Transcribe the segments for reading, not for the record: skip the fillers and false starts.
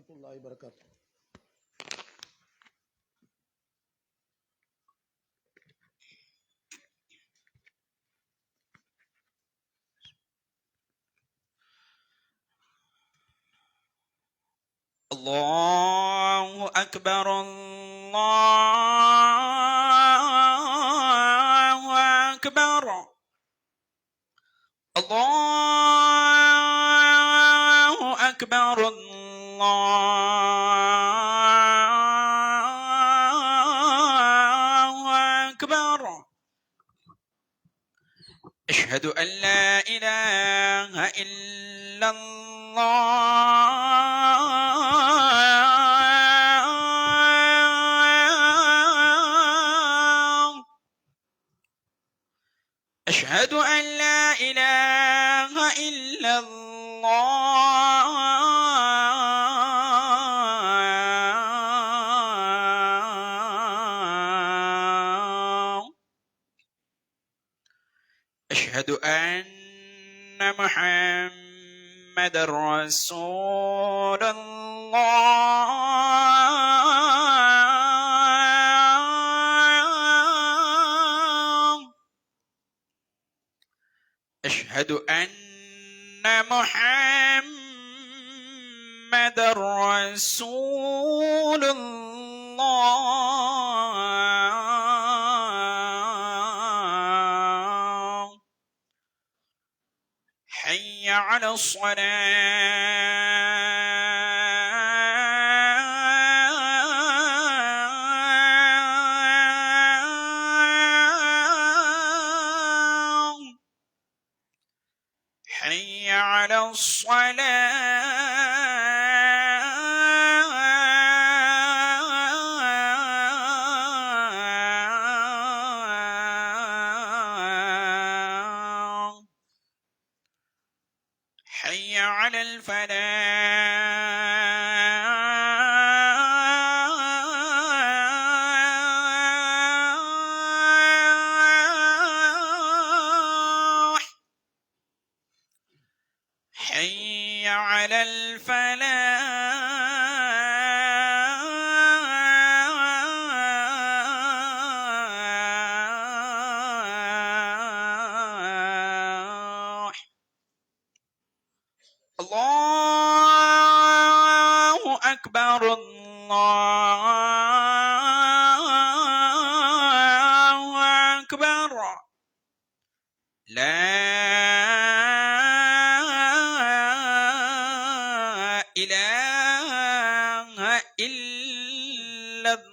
الله وبركاته. الله أكبر الله أكبر الله أكبر الله أكبر. أشهد أن لا إله إلا الله. أشهد أن لا إله إلا الله. أشهد أن محمد رسول الله. أشهد أن محمد رسول الله. حي على الصلاة. حي على الصلاة. حي على الفلاح. حي على الفلاح. الله أكبر الله أكبر. لا إله إلا الله.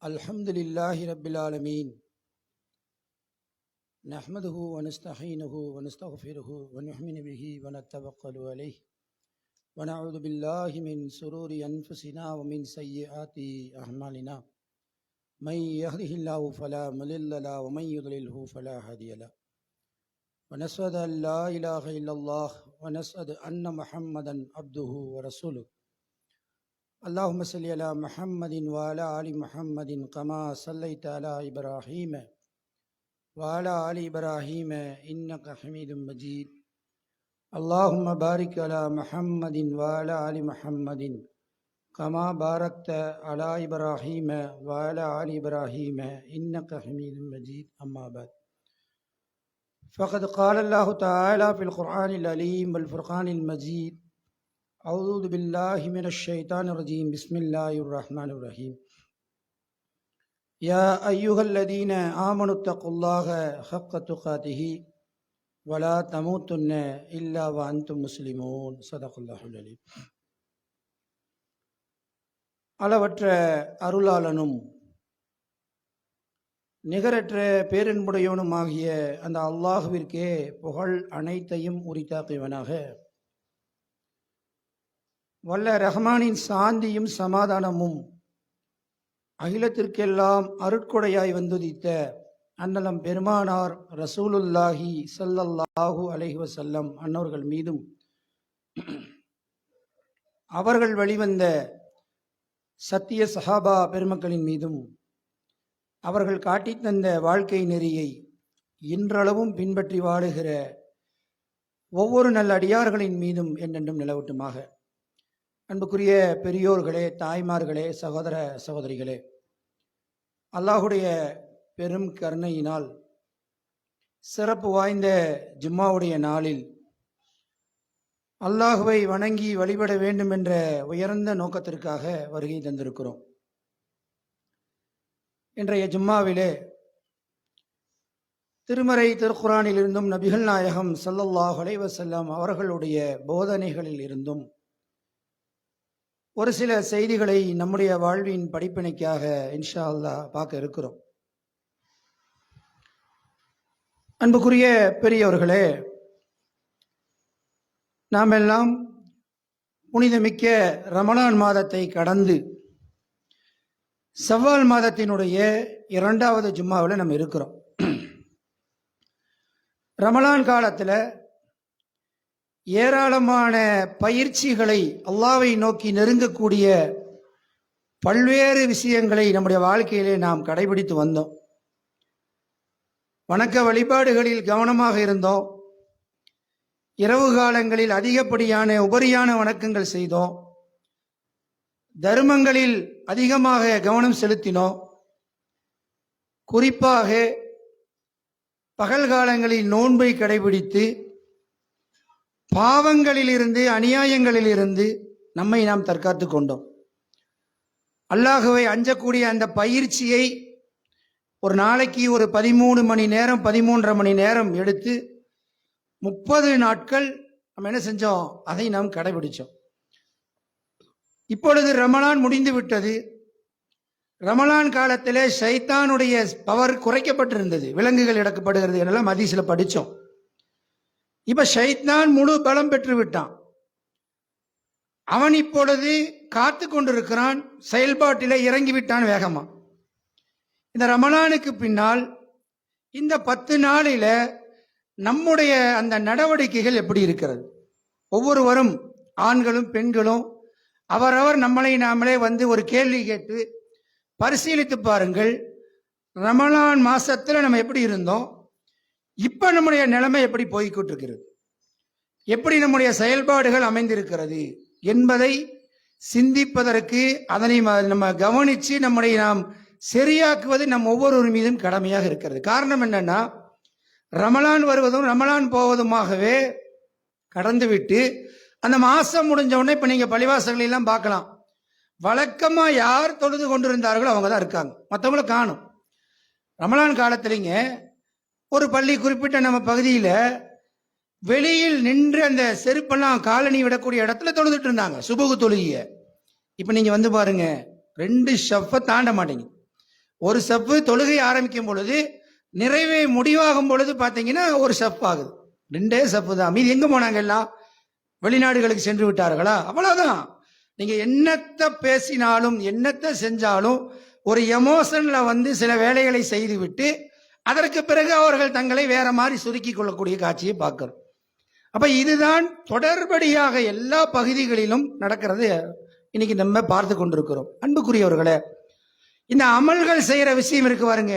الحمد لله رب العالمين، نحمده ونستعينه ونستغفره ونؤمن به ونتوكل عليه ونعوذ بالله من شرور أنفسنا ومن سيئات أعمالنا. من يهده الله فلا مضل له ومن يضلله فلا هادي له. ونشهد أن لا إله إلا الله ونشهد أن محمدا عبده ورسوله. اللهم صل على محمد وعلى آل محمد كما صليت على إبراهيم وعلى آل إبراهيم إنك حميد مجيد. اللهم بارك على محمد وعلى آل محمد كما باركت على إبراهيم وعلى آل إبراهيم إنك حميد مجيد. أما بعد، فقد قال الله تعالى في القرآن العليم والفرقان المجيد: أعوذ بالله من الشيطان الرجيم، بسم الله الرحمن الرحيم. يا أيها الذين آمنوا اتقوا الله حق تقاته ولا تموتن إلا وأنتم مسلمون. صدق الله العليم. அளவற்ற அருளாளனும் நிகரற்ற பேரன்புடையவனுமாகிய அந்த அல்லாஹுவிற்கே புகழ் அனைத்தையும் உரித்தாக்குவனாக. வல்ல ரஹ்மானின் சாந்தியும் சமாதானமும் அகிலத்திற்கெல்லாம் அருட்கொடையாய் வந்துதித்த அன்னலம் பெருமானார் ரசூலுல்லாஹி ஸல்லல்லாஹு அலைஹி வஸல்லம் அன்னவர்கள் மீதும் அவர்கள் வழிவந்த சத்திய சஹாபா பெருமக்களின் மீதும் அவர்கள் காட்டித் தந்த வாழ்க்கை நெறியை இன்றளவும் பின்பற்றி வாழுகிற ஒவ்வொரு நல்ல அடியார்களின் மீதும் என்றென்றும் நிலவட்டுமாக. அன்புக்குரிய பெரியோர்களே, தாய்மார்களே, சகோதர சகோதரிகளே, அல்லாஹுடைய பெரும் கருணையினால் சிறப்பு வாய்ந்த ஜும்மாவுடைய நாளில் அல்லாஹுவை வணங்கி வழிபட வேண்டும் என்ற உயர்ந்த நோக்கத்திற்காக வருகை தந்திருக்கிறோம். இன்றைய ஜும்மாவிலே திருமறை திருக்குரானில் இருந்தும் நபிகள் நாயகம் ஸல்லல்லாஹு அலைஹி வஸல்லம் அவர்களுடைய போதனைகளில் இருந்தும் ஒரு சில செய்திகளை நம்முடைய வாழ்வின் படிப்பினைக்காக இன்ஷா அல்லாஹ் பார்க்க இருக்கிறோம். அன்புக்குரிய பெரியவர்களே, நாம் எல்லாம் புனிதமிக்க ரமலான் மாதத்தை கடந்து ஷவ்வால் மாதத்தினுடைய 2வது ஜும்மாவில் நம்ம இருக்கிறோம். ரமலான் காலத்தில் ஏராளமான பயிற்சிகளை, அல்லாஹ்வை நோக்கி நெருங்கக்கூடிய பல்வேறு விஷயங்களை நம்முடைய வாழ்க்கையிலே நாம் கடைபிடித்து வந்தோம். வணக்க வழிபாடுகளில் கவனமாக இருந்தோம். இரவு காலங்களில் அதிகப்படியான உபரியான வணக்கங்கள் செய்தோம். தர்மங்களில் அதிகமாக கவனம் செலுத்தினோம். குறிப்பாக பகல் காலங்களில் நோன்பை கடைபிடித்து பாவங்களிலிருந்து, அநியாயங்களிலிருந்து நம்மை நாம் தற்காத்து கொண்டோம். அல்லாஹுவை அஞ்சக்கூடிய அந்த பயிற்சியை ஒரு நாளைக்கு ஒரு 13 மணி நேரம் 13.5 மணி நேரம் எடுத்து 30 நாட்கள் நம்ம என்ன செஞ்சோம்? அதை நாம் கடைபிடிச்சோம். இப்பொழுது ரமலான் முடிந்து விட்டது. ரமலான் காலத்திலே ஷைத்தானுடைய பவர் குறைக்கப்பட்டிருந்தது. விலங்குகள் இடக்கப்படுகிறது என்றெல்லாம் ஹதீஸ்ல படித்தோம். இப்ப ஷைத்தான் முழு பலம் பெற்று விட்டான். அவன் இப்பொழுது காத்து கொண்டிருக்கிறான், செயல்பாட்டிலே இறங்கிவிட்டான் வேகமா. இந்த ரமலானுக்கு பின்னால் இந்த 10 நாளில நம்முடைய அந்த நடவடிக்கைகள் எப்படி இருக்கிறது? ஒவ்வொருவரும், ஆண்களும் பெண்களும், அவரவர் நம்மளை நாமளே வந்து ஒரு கேள்வி கேட்டு பரிசீலித்து பாருங்கள். ரமலான் மாசத்துல நம்ம எப்படி இருந்தோம், இப்ப நம்முடைய நிலைமை எப்படி போய்கிட்டு இருக்கிறது, எப்படி நம்முடைய செயல்பாடுகள் அமைந்திருக்கிறது என்பதை சிந்திப்பதற்கு, அதனை நம்ம கவனித்து நம்முடைய நாம் சரியாக்குவது நம் ஒவ்வொருவர் மீதும் கடமையாக இருக்கிறது. காரணம் என்னன்னா, ரமலான் வருவதும் ரமலான் போவதுமாகவே கடந்துவிட்டு அந்த மாசம் முடிஞ்ச உடனே இப்ப நீங்க பள்ளிவாசல்கள் எல்லாம் பார்க்கலாம், வழக்கமா யார் தொழுது கொண்டிருந்தார்களோ அவங்க தான் இருக்காங்க, மற்றவங்கள காணும். ரமலான் காலத்திலங்க ஒரு பள்ளி குறிப்பிட்ட நம்ம பகுதியில வெளியில் நின்று அந்த செருப்பெல்லாம் காலணி விடக்கூடிய இடத்துல தொழுதுட்டு இருந்தாங்க சுபுகு தொழுகிய. இப்ப நீங்க வந்து பாருங்க, 2 ஷஃப்பை தாண்ட மாட்டீங்க. ஒரு ஷஃப்பு தொழுகை ஆரம்பிக்கும் பொழுது நிறைவே முடிவாகும் பொழுது பார்த்தீங்கன்னா ஒரு ஷஃப் ஆகுது. 2 ஷஃப்பு தான். மீது எங்க போனாங்க? எல்லாம் வெளிநாடுகளுக்கு சென்று விட்டார்களா? அவ்வளவுதான். நீங்க என்னத்தை பேசினாலும் என்னத்தை செஞ்சாலும் ஒரு எமோஷன்ல வந்து சில வேலைகளை செய்து விட்டு அதற்கு பிறகு அவர்கள் தங்களை வேற மாதிரி சுருக்கி கொள்ளக்கூடிய காட்சியை பார்க்கிறோம். அப்ப இதுதான் தொடர்படியாக எல்லா பகுதிகளிலும் நடக்கிறது இன்னைக்கு நம்ம பார்த்து கொண்டிருக்கிறோம். அன்புக்குரியவர்களே, இந்த அமல்கள் செய்யற விஷயம் இருக்கு பாருங்க.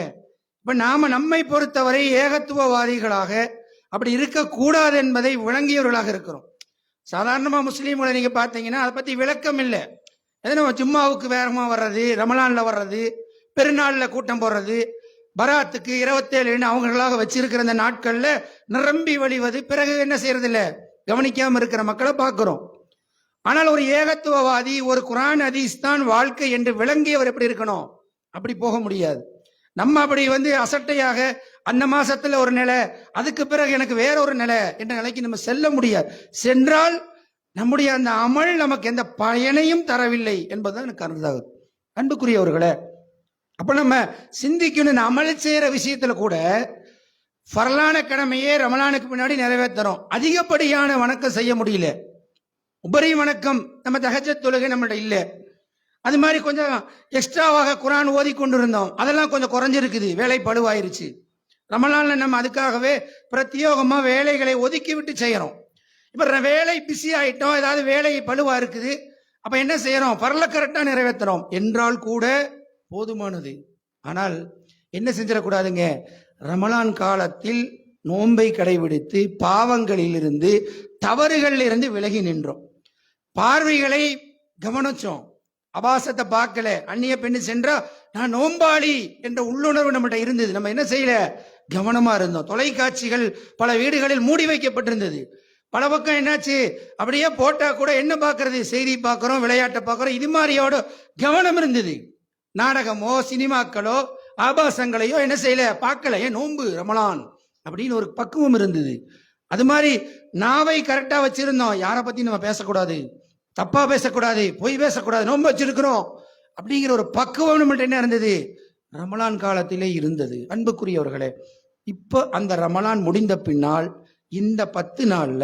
இப்ப நாம நம்மை பொறுத்தவரை ஏகத்துவவாதிகளாக அப்படி இருக்கக்கூடாது என்பதை விளங்கியவர்களாக இருக்கிறோம். சாதாரணமா முஸ்லீம்களை நீங்க பார்த்தீங்கன்னா அதை பத்தி விளக்கம் இல்லை. எதனா ஜும்மாவுக்கு வேகமா வர்றது, ரமலான்ல வர்றது, பெருநாள்ல கூட்டம் போடுறது, பராத்துக்கு 27 அவங்களாக வச்சிருக்கிற அந்த நாட்கள்ல நிரம்பி வழிவது, பிறகு என்ன செய்யறது இல்ல, கவனிக்காம இருக்கிற மக்களை பார்க்கிறோம். ஆனால் ஒரு ஏகத்துவவாதி, ஒரு குர்ஆன் ஹதீஸ் தான் வாழ்க்கை என்று விளங்கியவர் எப்படி இருக்கணும்? அப்படி போக முடியாது. நம்ம அப்படி வந்து அசட்டையாக அந்த மாசத்துல ஒரு நிலை, அதுக்கு பிறகு எனக்கு வேற ஒரு நிலை என்ற நிலைக்கு நம்ம செல்ல முடியாது. சென்றால் நம்முடைய அந்த அமல் நமக்கு எந்த பயனையும் தரவில்லை என்பதுதான் எனக்கு கருதாகும். அன்புக்குரியவர்களே, அப்ப நம்ம சிந்திக்கணும், அமல் செய்யற விஷயத்துல கூட ஃபர்லான கடமையே ரமலானுக்கு பின்னாடி நிறைவேற்றுறோம். அதிகப்படியான வணக்கம் செய்ய முடியல. உபரி வணக்கம் நம்ம தஹஜ்ஜத் தொழுகை நம்மள்ட்ட இல்லை. அது மாதிரி கொஞ்சம் எக்ஸ்ட்ராவாக குர்ஆன் ஓதி கொண்டு இருந்தோம், அதெல்லாம் கொஞ்சம் குறைஞ்சிருக்குது, வேலை பழுவாயிருச்சு. ரமலான்ல நம்ம அதுக்காகவே பிரத்யோகமா வேலைகளை ஒதுக்கி விட்டு செய்யறோம். இப்ப வேலை பிஸி ஆயிட்டோம், ஏதாவது வேலை பழுவா இருக்குது, அப்ப என்ன செய்யறோம்? பரல கரெக்டா நிறைவேற்றுறோம் என்றால் கூட போதுமானது. ஆனால் என்ன செஞ்சிடக்கூடாதுங்க, ரமலான் காலத்தில் நோன்பை கடைபிடித்து பாவங்களில் இருந்து தவறுகளில் இருந்து விலகி நின்றோம். பார்வைகளை கவனிச்சோம், அபாசத்தை பார்க்கல. அந்நிய பெண்ணு சென்றா நான் நோம்பாளி என்ற உள்ளுணர்வு நம்மகிட்ட இருந்தது. நம்ம என்ன செய்யல? கவனமா இருந்தோம். தொலைக்காட்சிகள் பல வீடுகளில் மூடி வைக்கப்பட்டிருந்தது. பல பக்கம் என்னாச்சு, அப்படியே போட்டா கூட என்ன பார்க்கறது? செய்தி பார்க்கிறோம், விளையாட்டை பார்க்கிறோம், இது மாதிரியோட கவனம் இருந்தது. நாடகமோ சினிமாக்களோ ஆபாசங்களையோ என்ன செய்யல? பார்க்கல. ஏன்? நோன்பு, ரமலான் அப்படின்னு ஒரு பக்குவம் இருந்தது. அது மாதிரி நாவை கரெக்டா வச்சிருந்தோம். யாரை பத்தி நம்ம பேசக்கூடாது, தப்பா பேசக்கூடாது, பொய் பேசக்கூடாது, நோன்பு வச்சிருக்கிறோம் அப்படிங்கிற ஒரு பக்குவம் நம்மள்ட்ட என்ன இருந்தது? ரமலான் காலத்திலே இருந்தது. அன்புக்குரியவர்களே, இப்போ அந்த ரமலான் முடிந்த பின்னால் இந்த 10 நாள்ல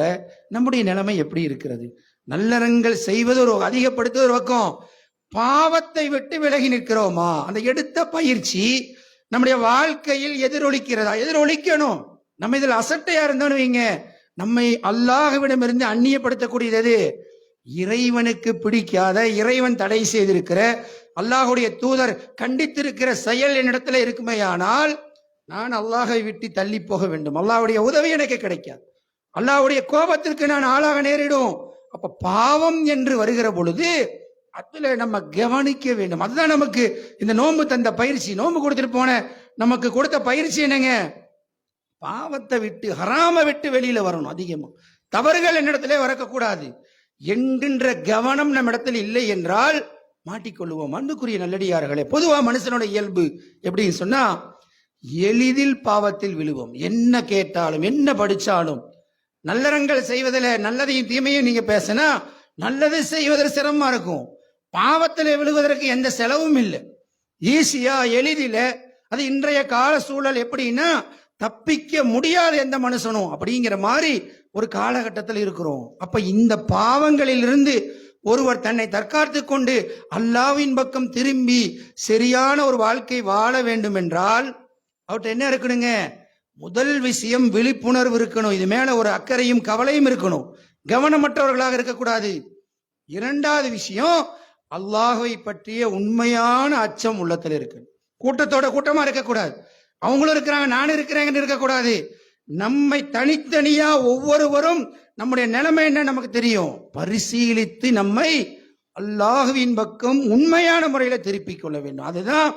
நம்முடைய நிலைமை எப்படி இருக்கிறது? நல்லறங்கள் செய்வது ஒரு அதிகப்படுத்துவது ஒரு பக்கம், பாவத்தை விட்டு விலகி நிற்கிறோமா? அந்த எடுத்த பயிற்சி நம்முடைய வாழ்க்கையில் எதிரொலிக்கிறதா? எதிரொலிக்கணும். நம்ம இதில் அசட்டையா இருந்தோன்னு வைங்க, நம்மை அல்லாஹ்விடமிருந்து அந்நியப்படுத்தக்கூடியது இறைவனுக்கு பிடிக்காத, இறைவன் தடை செய்திருக்கிற, அல்லாஹுடைய தூதர் கண்டித்திருக்கிற செயல் என்னிடத்துல இருக்குமேயானால் நான் அல்லாஹை விட்டு தள்ளி போக வேண்டும். அல்லாஹ்வுடைய உதவி எனக்கு கிடைக்காது, அல்லாஹ்வுடைய கோபத்திற்கு நான் ஆளாக நேரிடும். அப்ப பாவம் என்று வருகிற பொழுது அதுல நம்ம கவனிக்க வேண்டும். அதுதான் நமக்கு இந்த நோன்பு தந்த பயிற்சி. நோன்பு கொடுத்துட்டு போன நமக்கு கொடுத்த பயிற்சி என்னங்க? பாவத்தை விட்டு, ஹராம விட்டு வெளியில வரணும். அதிகமா தவறுகள் என்னிடத்திலே வரக்கூடாது என்கின்ற கவனம் நம்ம இடத்துல இல்லை என்றால் மாட்டிக்கொள்ளுவோம். அன்புக்குரிய நல்லடியார்களே, பொதுவா மனுஷனோட இயல்பு எப்படின்னு சொன்னா, எளிதில் பாவத்தில் விழுவோம். என்ன கேட்டாலும், என்ன படிச்சாலும், நல்லறங்கள் செய்வதில் நல்லதையும் தீமையும் நீங்க பேசினா நல்லது செய்வதற்கு சிரமமா இருக்கும். பாவத்தில் விழுவதற்கு எந்த செலவும் இல்லை, ஈஸியா எளிதில. அது இன்றைய கால சூழல் எப்படின்னா, தப்பிக்க முடியாத எந்த மனுஷனும் அப்படிங்கிற மாதிரி ஒரு காலகட்டத்தில் இருக்கிறோம். அப்ப இந்த பாவங்களில் இருந்து ஒருவர் தன்னை தற்காத்து கொண்டு அல்லாஹ்வின் பக்கம் திரும்பி சரியான ஒரு வாழ்க்கை வாழ வேண்டும் என்றால் அவர்கிட்ட என்ன இருக்கணுங்க? முதல் விஷயம் விழிப்புணர்வு இருக்கணும். இது மேல ஒரு அக்கறையும் கவலையும் இருக்கணும், கவனமற்றவர்களாக இருக்கக்கூடாது. இரண்டாவது விஷயம், அல்லாஹ்வை பற்றிய உண்மையான அச்சம் உள்ளத்தில் இருக்கு. கூட்டத்தோட கூட்டமா இருக்கக்கூடாது, அவங்களும் இருக்கிறாங்க நானும் இருக்கிறேங்கன்னு இருக்கக்கூடாது. நம்மை தனித்தனியா ஒவ்வொருவரும் நம்முடைய நிலைமை என்ன நமக்கு தெரியும், பரிசீலித்து நம்மை அல்லாஹ்வின் பக்கம் உண்மையான முறையில திருப்பிக் கொள்ள வேண்டும். அதுதான்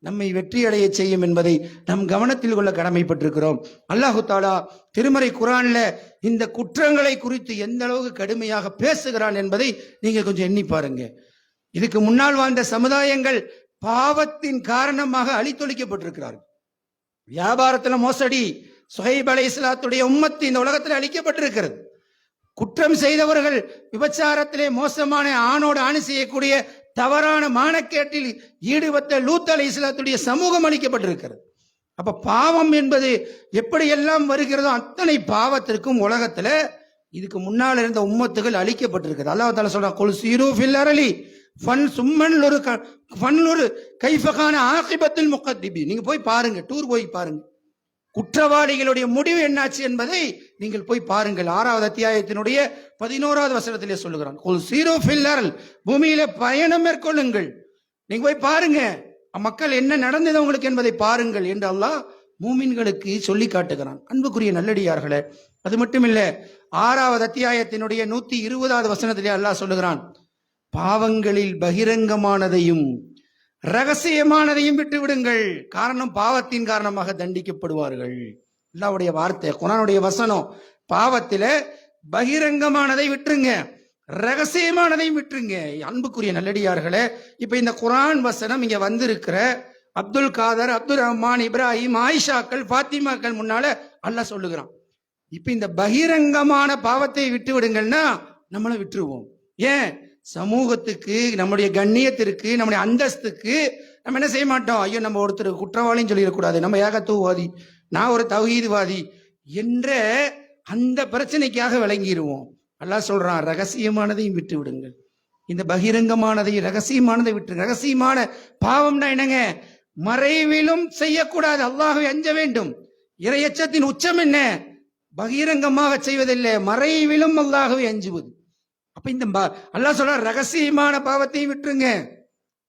நம்மை வெற்றி அடைய செய்யும் என்பதை நம் கவனத்தில் கொள்ள கடமைப்பட்டிருக்கிறோம். அல்லாஹு தாலா திருமறை குர்ஆன்ல இந்த குற்றங்களை குறித்து எந்த அளவுக்கு கடுமையாக பேசுகிறான் என்பதை நீங்க கொஞ்சம் எண்ணி பாருங்க. இதுக்கு முன்னால் வாழ்ந்த சமுதாயங்கள் பாவத்தின் காரணமாக அழித்தொழிக்கப்பட்டிருக்கிறார்கள். வியாபாரத்துல மோசடி, சுஹைப் அலைஹிஸ்ஸலாத்துடைய உம்மத்து இந்த உலகத்தில் அழிக்கப்பட்டிருக்கிறது. குற்றம் செய்தவர்கள் விபச்சாரத்திலே மோசமான ஆணோடு ஆணி செய்யக்கூடிய தவறான மானக்கேட்டில் ஈடுபட்ட லூத் அலைஹிஸ்ஸலாத்துடைய சமூகம் அளிக்கப்பட்டிருக்கிறது. அப்ப பாவம் என்பது எப்படி எல்லாம் வருகிறதோ அத்தனை பாவத்திற்கும் உலகத்துல இதுக்கு முன்னால் இருந்த உம்மத்துகள் அளிக்கப்பட்டிருக்கிறது. அல்லாஹ் தஆலா சொல்றான், குல் சீரு ஃபில் அர்லி ஃபன் சும்மன் ஒரு கைஃபகான ஆகிபத்துல் முகத்திபி. நீங்க போய் பாருங்க, டூர் போய் பாருங்க, குற்றவாளிகளுடைய முடிவு என்னாச்சு என்பதை நீங்கள் போய் பாருங்கள். 6வது அத்தியாயத்தினுடைய 11வது வசனத்திலே சொல்லுகிறான், குல் சீரு ஃபில் அர்ல், பூமியில பயணம் மேற்கொள்ளுங்கள், நீங்க போய் பாருங்க மக்கள் என்ன நடந்தது உங்களுக்கு என்பதை பாருங்கள் என்று அல்லாஹ் மூமின்களுக்கு சொல்லி காட்டுகிறான். அன்புக்குரிய நல்லடியார்களே, அது மட்டுமில்ல, 6வது அத்தியாயத்தினுடைய 120வது வசனத்திலே அல்லாஹ் சொல்லுகிறான், பாவங்களில் பகிரங்கமானதையும் ரகசியமானதையும் விட்டு விடுங்கள், காரணம் பாவத்தின் காரணமாக தண்டிக்கப்படுவார்கள். அல்லாஹ்வுடைய வார்த்தை, குர்ஆனுடைய வசனம். பாவத்தில பகிரங்கமானதை விட்டுருங்க, ரகசியமானதையும் விட்டுருங்க. அன்புக்குரிய நல்லடியார்களே, இப்ப இந்த குர்ஆன் வசனம் இங்க வந்திருக்கிற அப்துல் காதர், அப்துல் ரஹ்மான், இப்ராஹிம், ஆயிஷாக்கள், பாத்திமாக்கள் முன்னால அல்லாஹ் சொல்லுகிறான். இப்ப இந்த பகிரங்கமான பாவத்தை விட்டு விடுங்கன்னா நம்மளை விட்டுருவோம். ஏன்? சமூகத்துக்கு, நம்முடைய கண்ணியத்திற்கு, நம்முடைய அந்தஸ்துக்கு நம்ம என்ன செய்ய மாட்டோம்? ஐயோ, நம்ம ஒருத்தர் குற்றவாளின்னு சொல்லிடக்கூடாது, நம்ம ஏகத்துவவாதி, நான் ஒரு தௌஹீத்வாதி என்ற அந்த பிரச்சனைக்காக விளங்கிடுவோம். அல்லாஹ் சொல்றான், ரகசியமானதையும் விட்டு விடுங்கள், இந்த பகிரங்கமானதையும் ரகசியமானதை விட்டு. ரகசியமான பாவம்னா என்னங்க? மறைவிலும் செய்யக்கூடாது, அல்லாஹ்வை அஞ்ச வேண்டும். இறையச்சத்தின் உச்சம் என்ன? பகிரங்கமாக செய்வதில்லை, மறைவிலும் அல்லாஹ்வை அஞ்சுவது. அப்ப இந்த அல்லாஹ் சொல்ற ரகசியமான பாவத்தையும் விட்டுருங்க.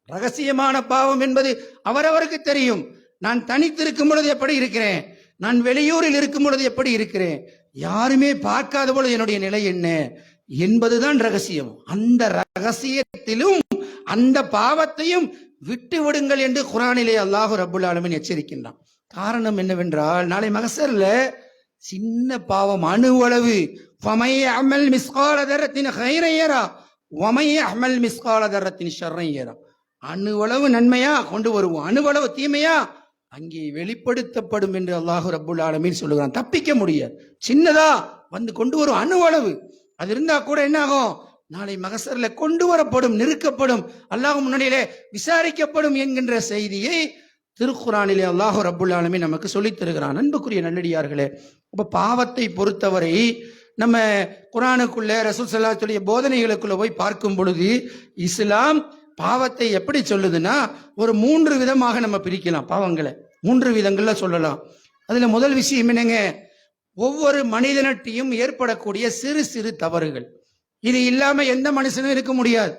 ரகசியமான பாவம் என்பது அவரவருக்கு தெரியும். நான் தனித்திருக்கும் பொழுது எப்படி இருக்கிறேன், நான் வெளியூரில் இருக்கும் பொழுது எப்படி இருக்கிறேன், யாருமே பார்க்காத பொழுது என்னுடைய நிலை என்ன என்பதுதான் ரகசியம். அந்த ரகசியத்திலும் அந்த பாவத்தையும் விட்டு விடுங்கள் என்று குர்ஆனிலே அல்லாஹ் ரப்புல் ஆலமீன் எச்சரிக்கின்றான். காரணம் என்னவென்றால், நாளை மஹ்ஷர்ல சின்ன பாவம், அணுவளவு, ஃபமை அமல் மிஸ்கால தர்ரத்தின் கைரன் யரா வமை அமல் மிஸ்கால தர்ரத்தின் ஷர்ரன் யரா. அணுவளவு நன்மையா கொண்டு வருவோம், அணுவளவு தீமையா அங்கே வெளிப்படுத்தப்படும் என்று அல்லாஹ் ரப்புல் ஆலமீன் சொல்லுகிறான். தப்பிக்க முடியாது. சின்னதா வந்து கொண்டு வரும், அணுவளவு அது இருந்தா கூட என்ன ஆகும்? நாளை மஹ்ஷர்ல கொண்டு வரப்படும், நிறுக்கப்படும், அல்லாஹ் முன்னாடியிலே விசாரிக்கப்படும் என்கின்ற செய்தியை திருக்குர்ஆனிலே அல்லாஹ் ரப்புல் ஆலமீன் நமக்கு சொல்லித் தருகிறான். அன்புக்குரிய நல்லடியார்களே, அப்ப பாவத்தை பொறுத்தவரை நம்ம குர்ஆனுக்குள்ள ரசூல் ஸல்லல்லாஹு அலைஹி வஸல்லம் போதனைகளுக்குள்ள போய் பார்க்கும் பொழுது இஸ்லாம் பாவத்தை எப்படி சொல்லுதுன்னா, ஒரு 3 விதமாக நம்ம பிரிக்கலாம் பாவங்களை. 3 விதங்கள்ல சொல்லலாம். அதுல முதல் விஷயம் என்னங்க? ஒவ்வொரு மனிதனட்டையும் ஏற்படக்கூடிய சிறு சிறு தவறுகள். இது இல்லாம எந்த மனுஷனும் இருக்க முடியாது.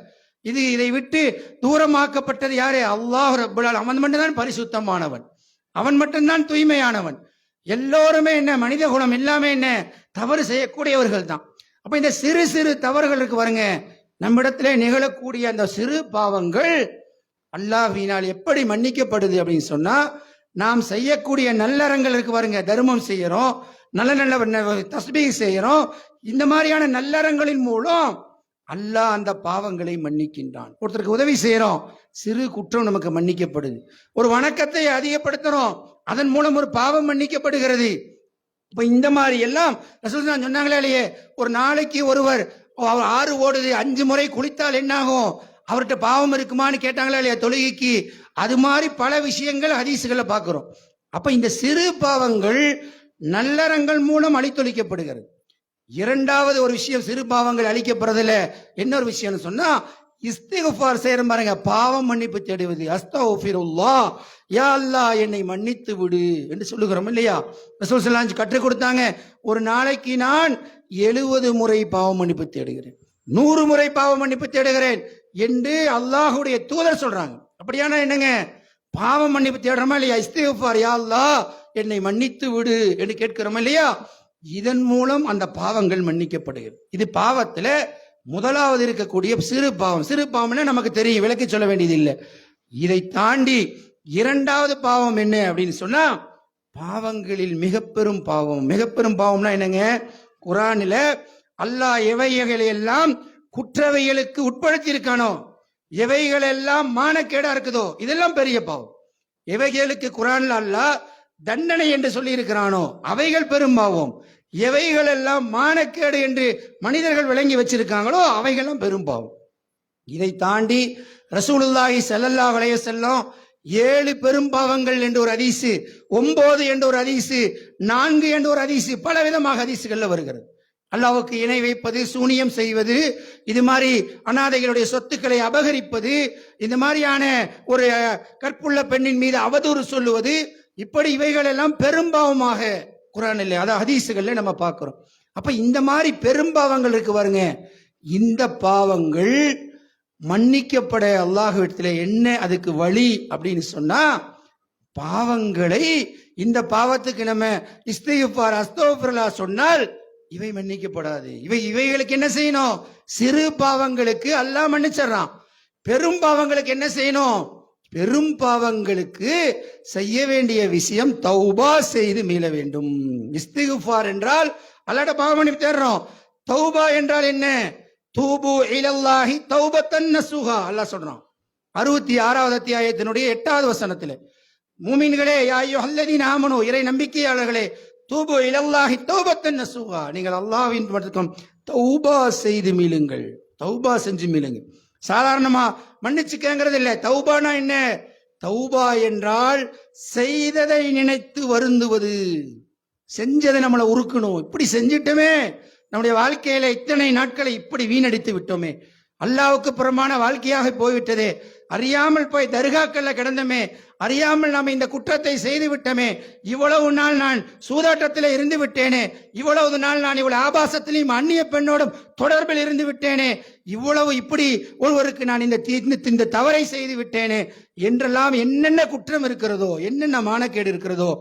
இதை விட்டு தூரமாக்கப்பட்டது யாரே? அல்லாஹ் ரப்புல் ஆலமீன். அவன் மட்டும்தான் பரிசுத்தமானவன், அவன் மட்டும்தான் தூய்மையானவன். எல்லோருமே என்ன, மனித குலம் எல்லாமே என்ன, தவறு செய்யக்கூடியவர்கள் தான். அப்ப இந்த சிறு சிறு தவறுகள் இருக்கு பாருங்க, நம்மிடத்திலே நிகழக்கூடிய அந்த சிறு பாவங்கள் அல்லாஹ்வினால் எப்படி மன்னிக்கப்படுது அப்படின்னு சொன்னா, நாம் செய்யக்கூடிய நல்லறங்கள் இருக்கு பாருங்க, தர்மம் செய்யறோம், நல்ல நல்ல தஸ்பீஹ் செய்யறோம், இந்த மாதிரியான நல்லறங்களின் மூலம் அல்லாஹ் அந்த பாவங்களை மன்னிக்கின்றான். ஒருத்தருக்கு உதவி செய்யறோம், சிறு குற்றம் நமக்கு மன்னிக்கப்படுது. ஒரு வணக்கத்தை அதிகப்படுத்துறோம், அதன் மூலம் ஒரு பாவம் மன்னிக்கப்படுகிறது. இப்ப இந்த மாதிரி எல்லாம் ரசூலுல்லாஹ் சொன்னாங்களே இல்லையே, ஒரு நாளைக்கு ஒருவர் ஆறு ஓடுது, 5 முறை குளித்தால் என்ன ஆகும், அவர்கிட்ட பாவம் இருக்குமான்னு கேட்டாங்களா இல்லையா தொழுகைக்கு. அது மாதிரி பல விஷயங்கள் ஹதீஸ்களை பார்க்கிறோம். அப்ப இந்த சிறு பாவங்கள் நல்லறங்கள் மூலம் அழித்தொழிக்கப்படுகிறது. இரண்டாவது ஒரு விஷயம், சிறு பாவங்கள் அழிக்கப்படுறதுல இன்னொரு விஷயம்னு சொன்னா, இஸ்திக்ஃபார் செய்யறோம் பாருங்க, பாவம் மன்னிப்பு தேடுவது. அஸ்தக்ஃபிருல்லாஹ், யா அல்லாஹ் என்னை மன்னித்து விடு என்று சொல்லுகிறோம் இல்லையா? ரசூல் ஸல்லல்லாஹு அலைஹி வஸல்லம் கற்றுக் கொடுத்தாங்க, ஒரு நாளைக்கு நான் 70 முறை பாவம் மன்னிப்பு தேடுகிறேன், 100 முறை பாவம் மன்னிப்பு தேடுகிறேன் என்று அல்லாஹ்வுடைய தூதர் சொல்றாங்க. அப்படியானா என்னங்க, பாவம் மன்னிப்பு தேடுறோமா இல்லையா? இஸ்திக்ஃபார், யா அல்லாஹ் என்னை மன்னித்து விடு என்று கேட்கிறோமா இல்லையா? இதன் மூலம் அந்த பாவங்கள் மன்னிக்கப்படுகிறது. இது பாவத்துல முதலாவது இருக்கக்கூடிய சிறு பாவம். சிறு பாவம்னா நமக்கு தெரியும், விளக்கி சொல்ல வேண்டியது இல்லை. இதை தாண்டி இரண்டாவது பாவம் என்ன அப்படின்னு சொன்னா, பாவங்களில் மிக பெரும் பாவம். மிக பெரும் பாவம்னா என்னங்க? குர்ஆனில அல்லாஹ் எவைகளை எல்லாம் குற்றவைகளுக்கு உட்படுத்தி இருக்கானோ, எவைகள் எல்லாம் மானக்கேடா இருக்குதோ, இதெல்லாம் பெரிய பாவம். எவைகளுக்கு குர்ஆன்ல அல்லாஹ் தண்டனை என்று சொல்லி இருக்கிறானோ அவைகள் பெரும் பாவம். எவைகள் எல்லாம் மானக்கேடு என்று மனிதர்கள் விளங்கி வச்சிருக்காங்களோ அவைகளும் பெரும் பாவம். இதை தாண்டி ரசூலுல்லாஹி ஸல்லல்லாஹு அலைஹி வஸல்லம் 7 பெரும் பாவங்கள் என்று ஒரு ஹதீஸ், 9 என்று ஒரு ஹதீஸ், 4 என்று ஒரு ஹதீஸ், பல விதமாக ஹதீஸ்கள்ல வருகிறது. அல்லாஹ்வுக்கு இணை வைப்பது, சூனியம் செய்வது, இது மாதிரி அனாதைகளுடைய சொத்துக்களை அபகரிப்பது, இந்த மாதிரியான ஒரு கற்புள்ள பெண்ணின் மீது அவதூறு சொல்லுவது, இப்படி இவைகள் எல்லாம் பெரும்பாவமாக குர்ஆனில், அதாவது ஹதீஸ்கள்ல நம்ம பார்க்கிறோம். அப்ப இந்த மாதிரி பெரும்பாவங்கள் இருக்கு பாருங்க, இந்த பாவங்கள் மன்னிக்கப்பட அல்லாஹ்விடத்தில் என்ன அதுக்கு வழி அப்படின்னு சொன்னா, பாவங்களை, இந்த பாவத்துக்கு நம்ம இஸ்திக்ஃபார் அஸ்தக்ஃபிருல்லாஹ் சொன்னால் இவை மன்னிக்கப்படாது. இவைகளுக்கு என்ன செய்யணும்? சிறு பாவங்களுக்கு அல்லாஹ் மன்னிச்சிடறான். பெரும் பாவங்களுக்கு என்ன செய்யணும்? பெரும் பாவங்களுக்கு செய்ய வேண்டிய விஷயம் தௌபா செய்து மீள வேண்டும். இஸ்திக்ஃபார் என்றால் அல்லாஹ்ட்ட பாவம் மன்னிப்பு தேடுறோம். தௌபா என்றால் என்ன? தூபு இலல்லாஹி தௌபத்தன் நஸூஹா அல்லாஹ் சொல்றான் 66வது அத்தியாயத்தினுடைய 8வது வசனத்திலே, மூமின்களே, யா அய்யுஹல்லதீன ஆமனூ, இறை நம்பிக்கையாளர்களே, தூபு இலல்லாஹி தௌபத்தன் நஸூஹா, நீங்கள் அல்லாஹ்வின் பக்கம் தௌபா செய்து மீளுங்கள். தௌபா செஞ்சு மீளுங்க. சாதாரணமா மன்னிச்சுக்கங்கிறது இல்லை. தௌபானா என்ன? தௌபா என்றால் செய்ததை நினைத்து வருந்துவது. செஞ்சதை நம்மளை உருக்கணும். இப்படி செஞ்சிட்டோமே, நம்முடைய வாழ்க்கையில இத்தனை நாட்களை இப்படி வீணடித்து விட்டோமே, அல்லாவுக்கு புறமான வாழ்க்கையாக போய்விட்டதே, அறியாமல் போய் தர்காக்கள்ல கிடந்தமே, அறியாமல் நாம் இந்த குற்றத்தை செய்து விட்டோமே, இவ்வளவு நாள் நான் சூதாட்டத்தில் இருந்து விட்டேனே, இவ்வளவு நாள் நான் இவ்வளவு ஆபாசத்திலையும் அந்நிய பெண்ணோடும் தொடர்பில் இருந்து விட்டேனே, இவ்வளவு இப்படி ஒருவருக்கு நான் இந்த தவறை செய்து விட்டேனே என்றெல்லாம் என்னென்ன குற்றம் இருக்கிறதோ, என்னென்ன மானக்கேடு இருக்கிறதோ,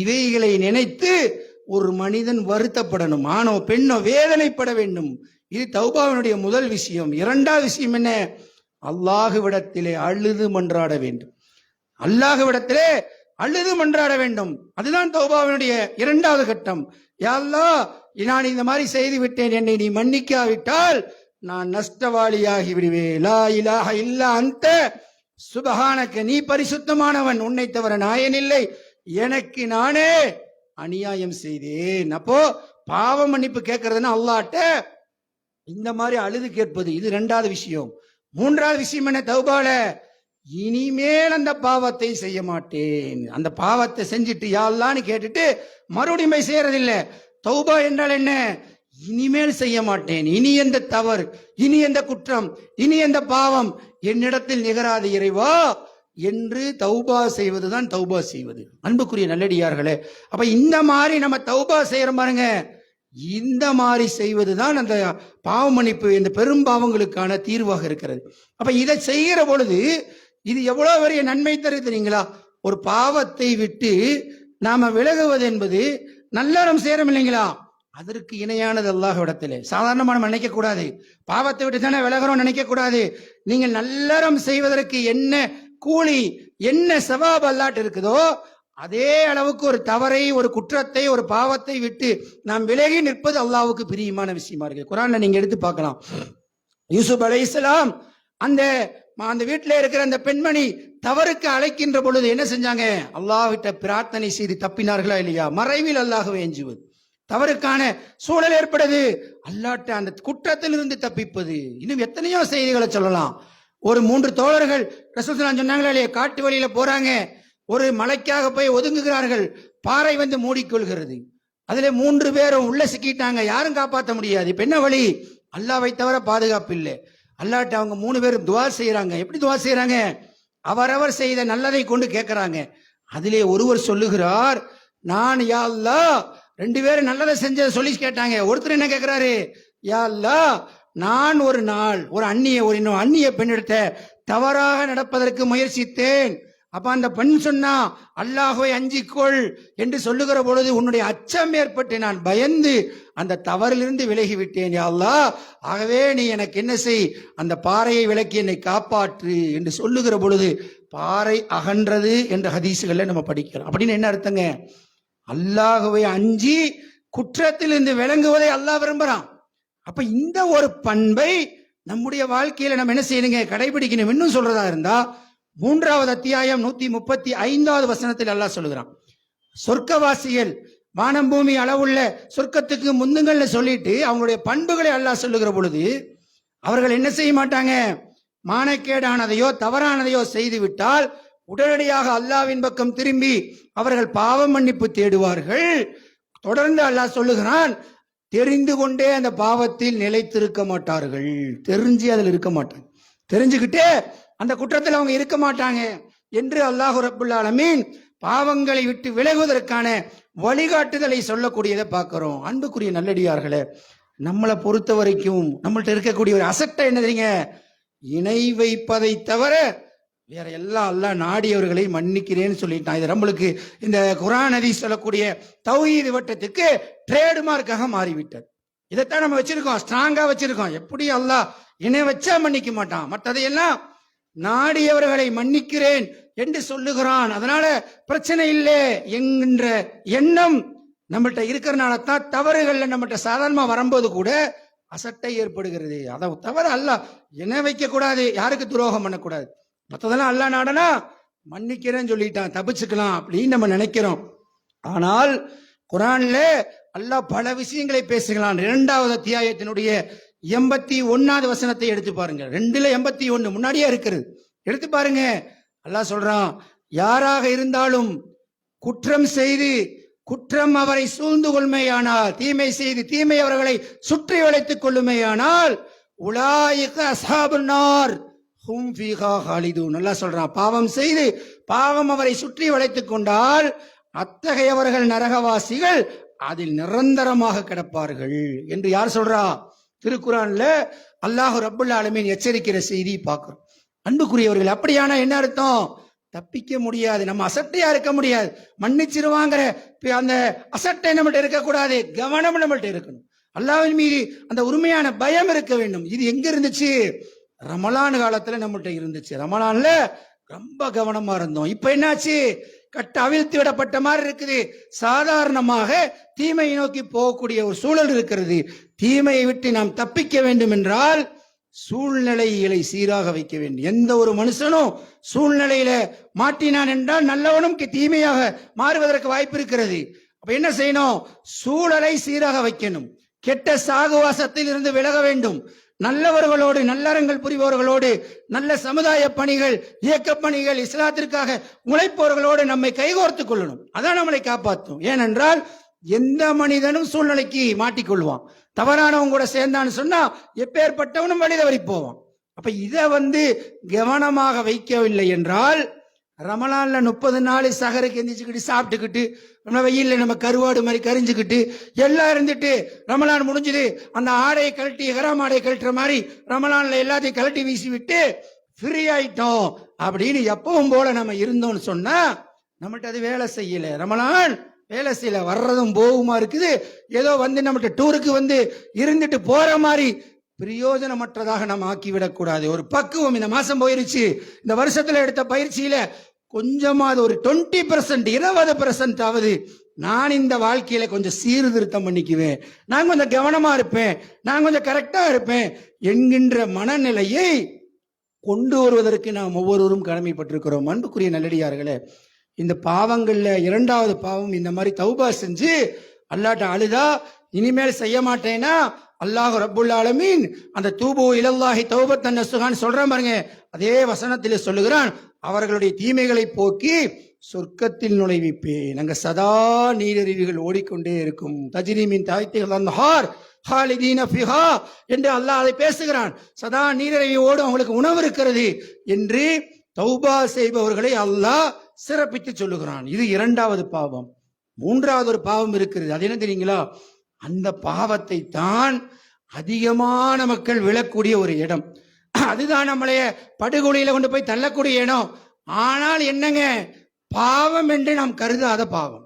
இவைகளை நினைத்து ஒரு மனிதன் வருத்தப்படணும். ஆணோ பெண்ணோ வேதனைப்பட வேண்டும். இது தௌபாவினுடைய முதல் விஷயம். இரண்டாவது விஷயம் என்ன? அல்லாஹ்விடத்திலே அழுது மன்றாட வேண்டும். அல்லாஹ்விடத்திலே அழுது மன்றாட வேண்டும். அதுதான் தௌபாவினுடைய இரண்டாவது கட்டம். யா அல்லாஹ், நான் இந்த மாதிரி செய்து விட்டேன், என்னை நீ மன்னிக்காவிட்டால் நான் நஷ்டவாளியாகி விடுவேன். லா இலாஹ இல்லா அன்த சுப்ஹானக, நீ பரிசுத்தமானவன், உன்னை தவிர நாயன் இல்லை, எனக்கு நானே அநியாயம் செய்தேன். அப்போ பாவ மன்னிப்பு கேட்கறதுன்னா அல்லாஹ்ட்ட இந்த மாதிரி அழுது கேட்பது, இது இரண்டாவது விஷயம். மூன்றாவது விஷயம் என்ன? தௌபால இனிமேல் அந்த பாவத்தை செய்ய மாட்டேன். அந்த பாவத்தை செஞ்சுட்டு யா அல்லாஹ்னு கேட்டுட்டு மறுபடியும் செய்யறதில்ல. தௌபா என்றால் என்ன? இனிமேல் செய்ய மாட்டேன், இனி எந்த தவறு, இனி எந்த குற்றம், இனி எந்த பாவம் என்னிடத்தில் நிகராது இறைவா என்று தௌபா செய்வதுதான் தௌபா செய்வது. அன்புக்குரிய நல்லடியார்களே, அப்ப இந்த மாதிரி நம்ம தௌபா செய்யறோம் பாருங்க, இந்த மாதிரி செய்வதுதான் அந்த பாவ மன்னிப்பு, இந்த பெரும் பாவங்களுக்கான தீர்வாக இருக்கிறது. அப்ப இதை செய்கிற பொழுது இது எவ்வளவு பெரிய நன்மை தருது தெரியுங்களா? ஒரு பாவத்தை விட்டு நாம விலகுவது என்பது நல்லறம் செய்யறோம் இல்லைங்களா, அதற்கு இணையானது அல்லாஹ்விடத்திலே. சாதாரணமான நினைக்க கூடாது, பாவத்தை விட்டு தானே விலகிறோம் நினைக்க கூடாது. நீங்கள் நல்லறம் செய்வதற்கு என்ன கூலி, என்ன சவாப் அல்லாஹ்ட்ட இருக்குதோ, அதே அளவுக்கு ஒரு தவறை, ஒரு குற்றத்தை, ஒரு பாவத்தை விட்டு நாம் விலகி நிற்பது அல்லாஹ்வுக்கு பிரியமான விஷயமா இருக்கு. குர்ஆன்ல நீங்க எடுத்து பார்க்கலாம். யூசுப் அலைஹிஸ்ஸலாம் அந்த வீட்டில் இருக்கிற அந்த பெண்மணி தவறுக்கு அழைக்கின்ற பொழுது என்ன செஞ்சாங்க? அல்லாஹ்விட்ட பிரார்த்தனை செய்து தப்பினார்களா இல்லையா? மறைவில் அல்லாஹ்வை எஞ்சுவது. தவறுக்கான சூழல் ஏற்படுது, அல்லாஹ்ட்ட அந்த குற்றத்திலிருந்து தப்பிப்பது. இன்னும் எத்தனையோ செய்திகளை சொல்லலாம். ஒரு 3 தோழர்கள் ரசூல் ஸல்லல்லாஹு அலைஹி சொன்னாங்களே இல்லையா, காட்டு வழியில போறாங்க, ஒரு மலைக்காக போய் ஒதுங்குகிறார்கள், பாறை வந்து மூடிக்கொள்கிறது, அதுல 3 பேரும் உள்ள சிக்கிட்டாங்க, யாரும் காப்பாற்ற முடியாது. இப்ப என்ன வழி? அல்லாஹ்வை தவிர பாதுகாப்பு இல்லை. அல்லாஹ்ட்ட அவங்க 3 பேரும் துவா செய்யறாங்க. எப்படி துவா செய்யறாங்க? அவரவர் செய்த நல்லதை கொண்டு கேட்கிறாங்க. அதிலே ஒருவர் சொல்லுகிறார், நான் யா அல்லாஹ், 2 பேரும் நல்லதை செஞ்சதை சொல்லி கேட்டாங்க. ஒருத்தர் என்ன கேட்கிறாரு? யா அல்லாஹ், நான் ஒரு நாள் ஒரு அந்நிய பெண்ணிடத்த தவறாக நடப்பதற்கு முயற்சித்தேன். அப்ப அந்த பெண் சொன்னா, அல்லாஹ்வை அஞ்சிக்கொள் என்று சொல்லுகிற பொழுது உன்னுடைய அச்சம் ஏற்பட்டு நான் பயந்து அந்த தவறிலிருந்து விலகிவிட்டேன் யா அல்லாஹ், ஆகவே நீ எனக்கு என்ன செய், அந்த பாறையை விலக்கி என்னை காப்பாற்று என்று சொல்லுகிற பொழுது பாறை அகன்றது என்ற ஹதீசுகள்ல நம்ம படிக்கிறோம். அப்படின்னு என்ன அர்த்தங்க? அல்லாஹ்வை அஞ்சி குற்றத்திலிருந்து விளங்குவதை அல்லாஹ் விரும்புறான். அப்ப இந்த ஒரு பண்பை நம்முடைய வாழ்க்கையில நம்ம என்ன செய்யணுங்க? கடைபிடிக்கணும். இன்னும் சொல்றதா இருந்தா 3வது அத்தியாயம் 135வது வசனத்தில் அல்லாஹ் சொல்லுகிறான், சொர்க்கவாசிகள் வானம் பூமி அளவுள்ள சொர்க்கத்துக்கு முந்துங்கள்னு சொல்லிட்டு அவங்களுடைய பண்புகளை அல்லாஹ் சொல்லுகிற பொழுது அவர்கள் என்ன செய்ய மாட்டாங்க? மானக்கேடானதையோ தவறானதையோ செய்து விட்டால் உடனடியாக அல்லாஹ்வின் பக்கம் திரும்பி அவர்கள் பாவ மன்னிப்பு தேடுவார்கள். தொடர்ந்து அல்லாஹ் சொல்லுகிறான், தெரிந்து கொண்டே அந்த பாவத்தில் நிலைத்திருக்க மாட்டார்கள். தெரிஞ்சு அதில் இருக்க மாட்டாங்க, தெரிஞ்சுக்கிட்டே அந்த குற்றத்தில் அவங்க இருக்க மாட்டாங்க என்று அல்லாஹ் ரப்புல் ஆலமீன் பாவங்களை விட்டு விலகுவதற்கான வழிகாட்டுதலை சொல்லக்கூடியதை பார்க்கிறோம். அன்புக்குரிய நல்லடியார்களே, நம்மளை பொறுத்த வரைக்கும் நம்மள்ட்ட இருக்கக்கூடிய ஒரு அசட்டை என்ன தெரியுங்க? இணை வைப்பதை தவிர வேற எல்லாம் அல்லாஹ் நாடியவர்களை மன்னிக்கிறேன்னு சொல்லிட்டான். இது நம்மளுக்கு இந்த குர்ஆன் ஹதீஸ் சொல்லக்கூடிய தௌஹீத் வட்டத்துக்கு ட்ரேட்மார்க்காக மாறிவிட்டது. இதைத்தான் நம்ம வச்சிருக்கோம், ஸ்ட்ராங்கா வச்சிருக்கோம். எப்படி அல்லாஹ் இணை வச்சா மன்னிக்க மாட்டான், மற்றதையெல்லாம் நாடியவர்களை மன்னிக்கிறேன் என்று சொல்லுகிறான். அதனால பிரச்சனை இல்லை என்கின்ற எண்ணம் நம்மள்ட்ட இருக்கிறனால தான் தவறுகள்ல நம்மகிட்ட சாதாரணமா வரும்போது கூட அசட்டை ஏற்படுகிறது. அதை தவிர அல்லாஹ் இணை வைக்க கூடாது, யாருக்கு துரோகம் பண்ணக்கூடாது, மற்றதெல்லாம் அல்லாஹ் நாடனா மன்னிக்கிறேன்னு சொல்லிட்டான், தப்பிச்சுக்கலாம் அப்படின்னு நம்ம நினைக்கிறோம். ஆனால் குர்ஆன்ல அல்லாஹ் பல விஷயங்களை பேசுகிறான். 2வது அத்தியாயத்தினுடைய 81வது வசனத்தை எடுத்து பாருங்க. 2:81 முன்னாடியே இருக்கிறது. எடுத்து பாருங்க. அல்லாஹ் சொல்றான், யாராக இருந்தாலும் குற்றம் செய்து குற்றம் அவரை சூழ்ந்து கொள்மையானால், தீமை செய்து தீமை அவர்களை சுற்றி வளைத்துக் கொள்ளுமையானால், உலாயிக அஸ்ஹாபுன் நார் ஹும் ஃபீஹா ஹாலிதூன். அல்லாஹ் சொல்றான், பாவம் செய்து பாவம் அவரை சுற்றி வளைத்துக் கொண்டால் அத்தகையவர்கள் நரகவாசிகள், அதில் நிரந்தரமாக கிடப்பார்கள் என்று யார் சொல்றா? திருக்குரான்ல அல்லாஹ் ரப்புல் ஆலமீன் எச்சரிக்கிற செய்தி பார்க்கிறோம். அன்புக்குரியவர்கள், அப்படியானா என்ன அர்த்தம்? தப்பிக்க முடியாது, நம்ம அசட்டையா இருக்க முடியாது, மன்னிச்சிருவாங்கிற அந்த அசட்டை நம்மள்ட்ட இருக்கக்கூடாது, கவனம் நம்மள்ட்ட இருக்கணும். அல்லாஹ்வின் மீது அந்த உண்மையான பயம் இருக்க வேண்டும். இது எங்க இருந்துச்சு? ரமலான் காலத்துல நம்மள்ட்ட இருந்துச்சு. ரமலான்ல ரொம்ப கவனமா இருந்தோம். இப்ப என்னாச்சு? கட்ட அவிழ்த்து விடப்பட்ட மாதிரி இருக்குது. சாதாரணமாக தீமையை நோக்கி போகக்கூடிய ஒரு சூழல் இருக்கிறது. தீமையை விட்டு நாம் தப்பிக்க வேண்டும் என்றால் சூழ்நிலைகளை சீராக வைக்க வேண்டும். எந்த ஒரு மனுஷனும் சூழ்நிலையில மாட்டினான் என்றால் நல்லவனும் தீமையாக மாறுவதற்கு வாய்ப்பு இருக்கிறது. அப்ப என்ன செய்யணும்? சூழலை சீராக வைக்கணும். கெட்ட சாகுவாசத்தில் இருந்து விலக வேண்டும். நல்லவர்களோடு, நல்லறங்கள் புரிபவர்களோடு, நல்ல சமுதாய பணிகள், இயக்க பணிகள், இஸ்லாத்திற்காக உழைப்பவர்களோடு நம்மை கைகோர்த்துக் கொள்ளணும். அதான் நம்மளை காப்பாற்றும். ஏனென்றால் எந்த மனிதனும் சூழ்நிலைக்கு மாட்டிக்கொள்வான். தவறானவங்க கூட சேர்ந்தான்னு சொன்னா எப்பேற்பட்டவனும் வழி தவறி போவான். அப்ப இதை கவனமாக வைக்கவில்லை என்றால், ரமலான்ல 30 நாள் சகருக்கு எந்திரிச்சுக்கிட்டு சாப்பிட்டுக்கிட்டு நம்ம வெயில்ல நம்ம கருவாடு மாதிரி கரிஞ்சுக்கிட்டு எல்லாம் இருந்துட்டு ரமலான் முடிஞ்சது, அந்த ஆடையை கழட்டி எகராம் ஆடையை கழட்டுற மாதிரி ரமலான்ல எல்லாத்தையும் கழட்டி வீசி விட்டு ஃப்ரீ ஆயிட்டோம் அப்படின்னு எப்பவும் போல நம்ம இருந்தோம்னு சொன்னா நம்மகிட்ட அது வேலை செய்யல. ரமலான் வேலை செய்யல, வர்றதும் போகுமா இருக்குது. ஏதோ நம்மகிட்ட டூருக்கு இருந்துட்டு போற மாதிரி பிரயோஜனமற்றதாக நம்ம ஆக்கிவிடக்கூடாது. ஒரு பக்குவம். இந்த மாசம் போயிருச்சு, இந்த வருஷத்துல எடுத்த பயிற்சியில கொஞ்சமாவது ஒரு 20%, 20% ஆவது நான் இந்த வாழ்க்கையில கொஞ்சம் சீர்திருத்தம் பண்ணிக்குவேன், நான் கொஞ்சம் கவனமா இருப்பேன், நான் கொஞ்சம் கரெக்டா இருப்பேன் என்கின்ற மனநிலையை கொண்டு வருவதற்கு நாம் ஒவ்வொருவரும் கடமைப்பட்டிருக்கிறோம். அன்புக்குரிய நல்லடியார்களே, இந்த பாவங்கள்ல 2வது பாவம் இந்த மாதிரி தௌபா செஞ்சு அல்லாஹ்ட்ட அழுதா இனிமேல் செய்ய மாட்டேன்னா அல்லாஹ் ரப்புல் ஆலமீன் அந்த தூபு இலல்லாஹி தௌபத்தன் நஸூஹான்னு சொல்றான் பாருங்க. அதே வசனத்தில் சொல்லுகிறான், அவர்களுடைய தீமைகளை போக்கி சொர்க்கத்தில் நுழைவிப்பேன். அங்க சதா நீரருவிகள் ஓடிக்கொண்டே இருக்கும். தஜ்ரீமின் தாய்த்திகள் அன்ஹார் ஹாலிதீன ஃபிஹா என்று அல்லாஹ் அதை பேசுகிறான். சதா நீரருவி ஓடும், அவங்களுக்கு உணவு இருக்கிறது என்று தௌபா செய்பவர்களை அல்லாஹ் சிறப்பித்து சொல்லுகிறான். இது 2வது பாவம். 3வது ஒரு பாவம் இருக்கிறது. அது என்ன தெரியுங்களா? அந்த பாவத்தை தான் அதிகமான மக்கள் விழக்கூடிய ஒரு இடம். அதுதான் நம்மளைய படுகொலையில கொண்டு போய் தள்ளக்கூடிய இடம். ஆனால் என்னங்க, பாவம் என்று நாம் கருதாத பாவம்.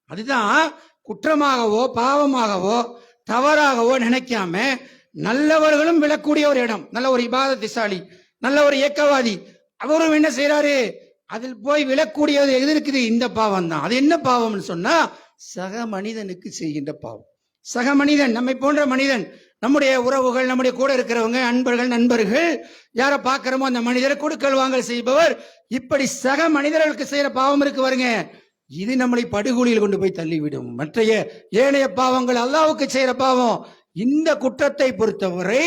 அதுதான் குற்றமாகவோ பாவமாகவோ தவறாகவோ நினைக்காம நல்லவர்களும் விழக்கூடிய ஒரு இடம். நல்ல ஒரு இபாதத்திசாலி, நல்ல ஒரு இயக்கவாதி, அவரும் என்ன செய்யறாரு? அதில் போய் விழக்கூடியது எது இருக்குது? இந்த பாவம் தான். அது என்ன பாவம்னு சொன்னா, சக மனிதனுக்கு செய்கின்ற பாவம். சக மனிதன், நம்மை போன்ற மனிதன், நம்முடைய உறவுகள், நம்முடைய கூட இருக்கிறவங்க, அன்பர்கள், நண்பர்கள், யாரை பார்க்கிறோமோ அந்த மனிதரை கொடுக்கல் வாங்கல் செய்பவர், இப்படி சக மனிதர்களுக்கு செய்யற பாவம் இருக்கு பாருங்க, இது நம்மளை படுகொலியில் கொண்டு போய் தள்ளிவிடும். மற்றைய ஏனைய பாவங்கள் அல்லாஹ்வுக்கு செய்யற பாவம். இந்த குற்றத்தை பொறுத்தவரை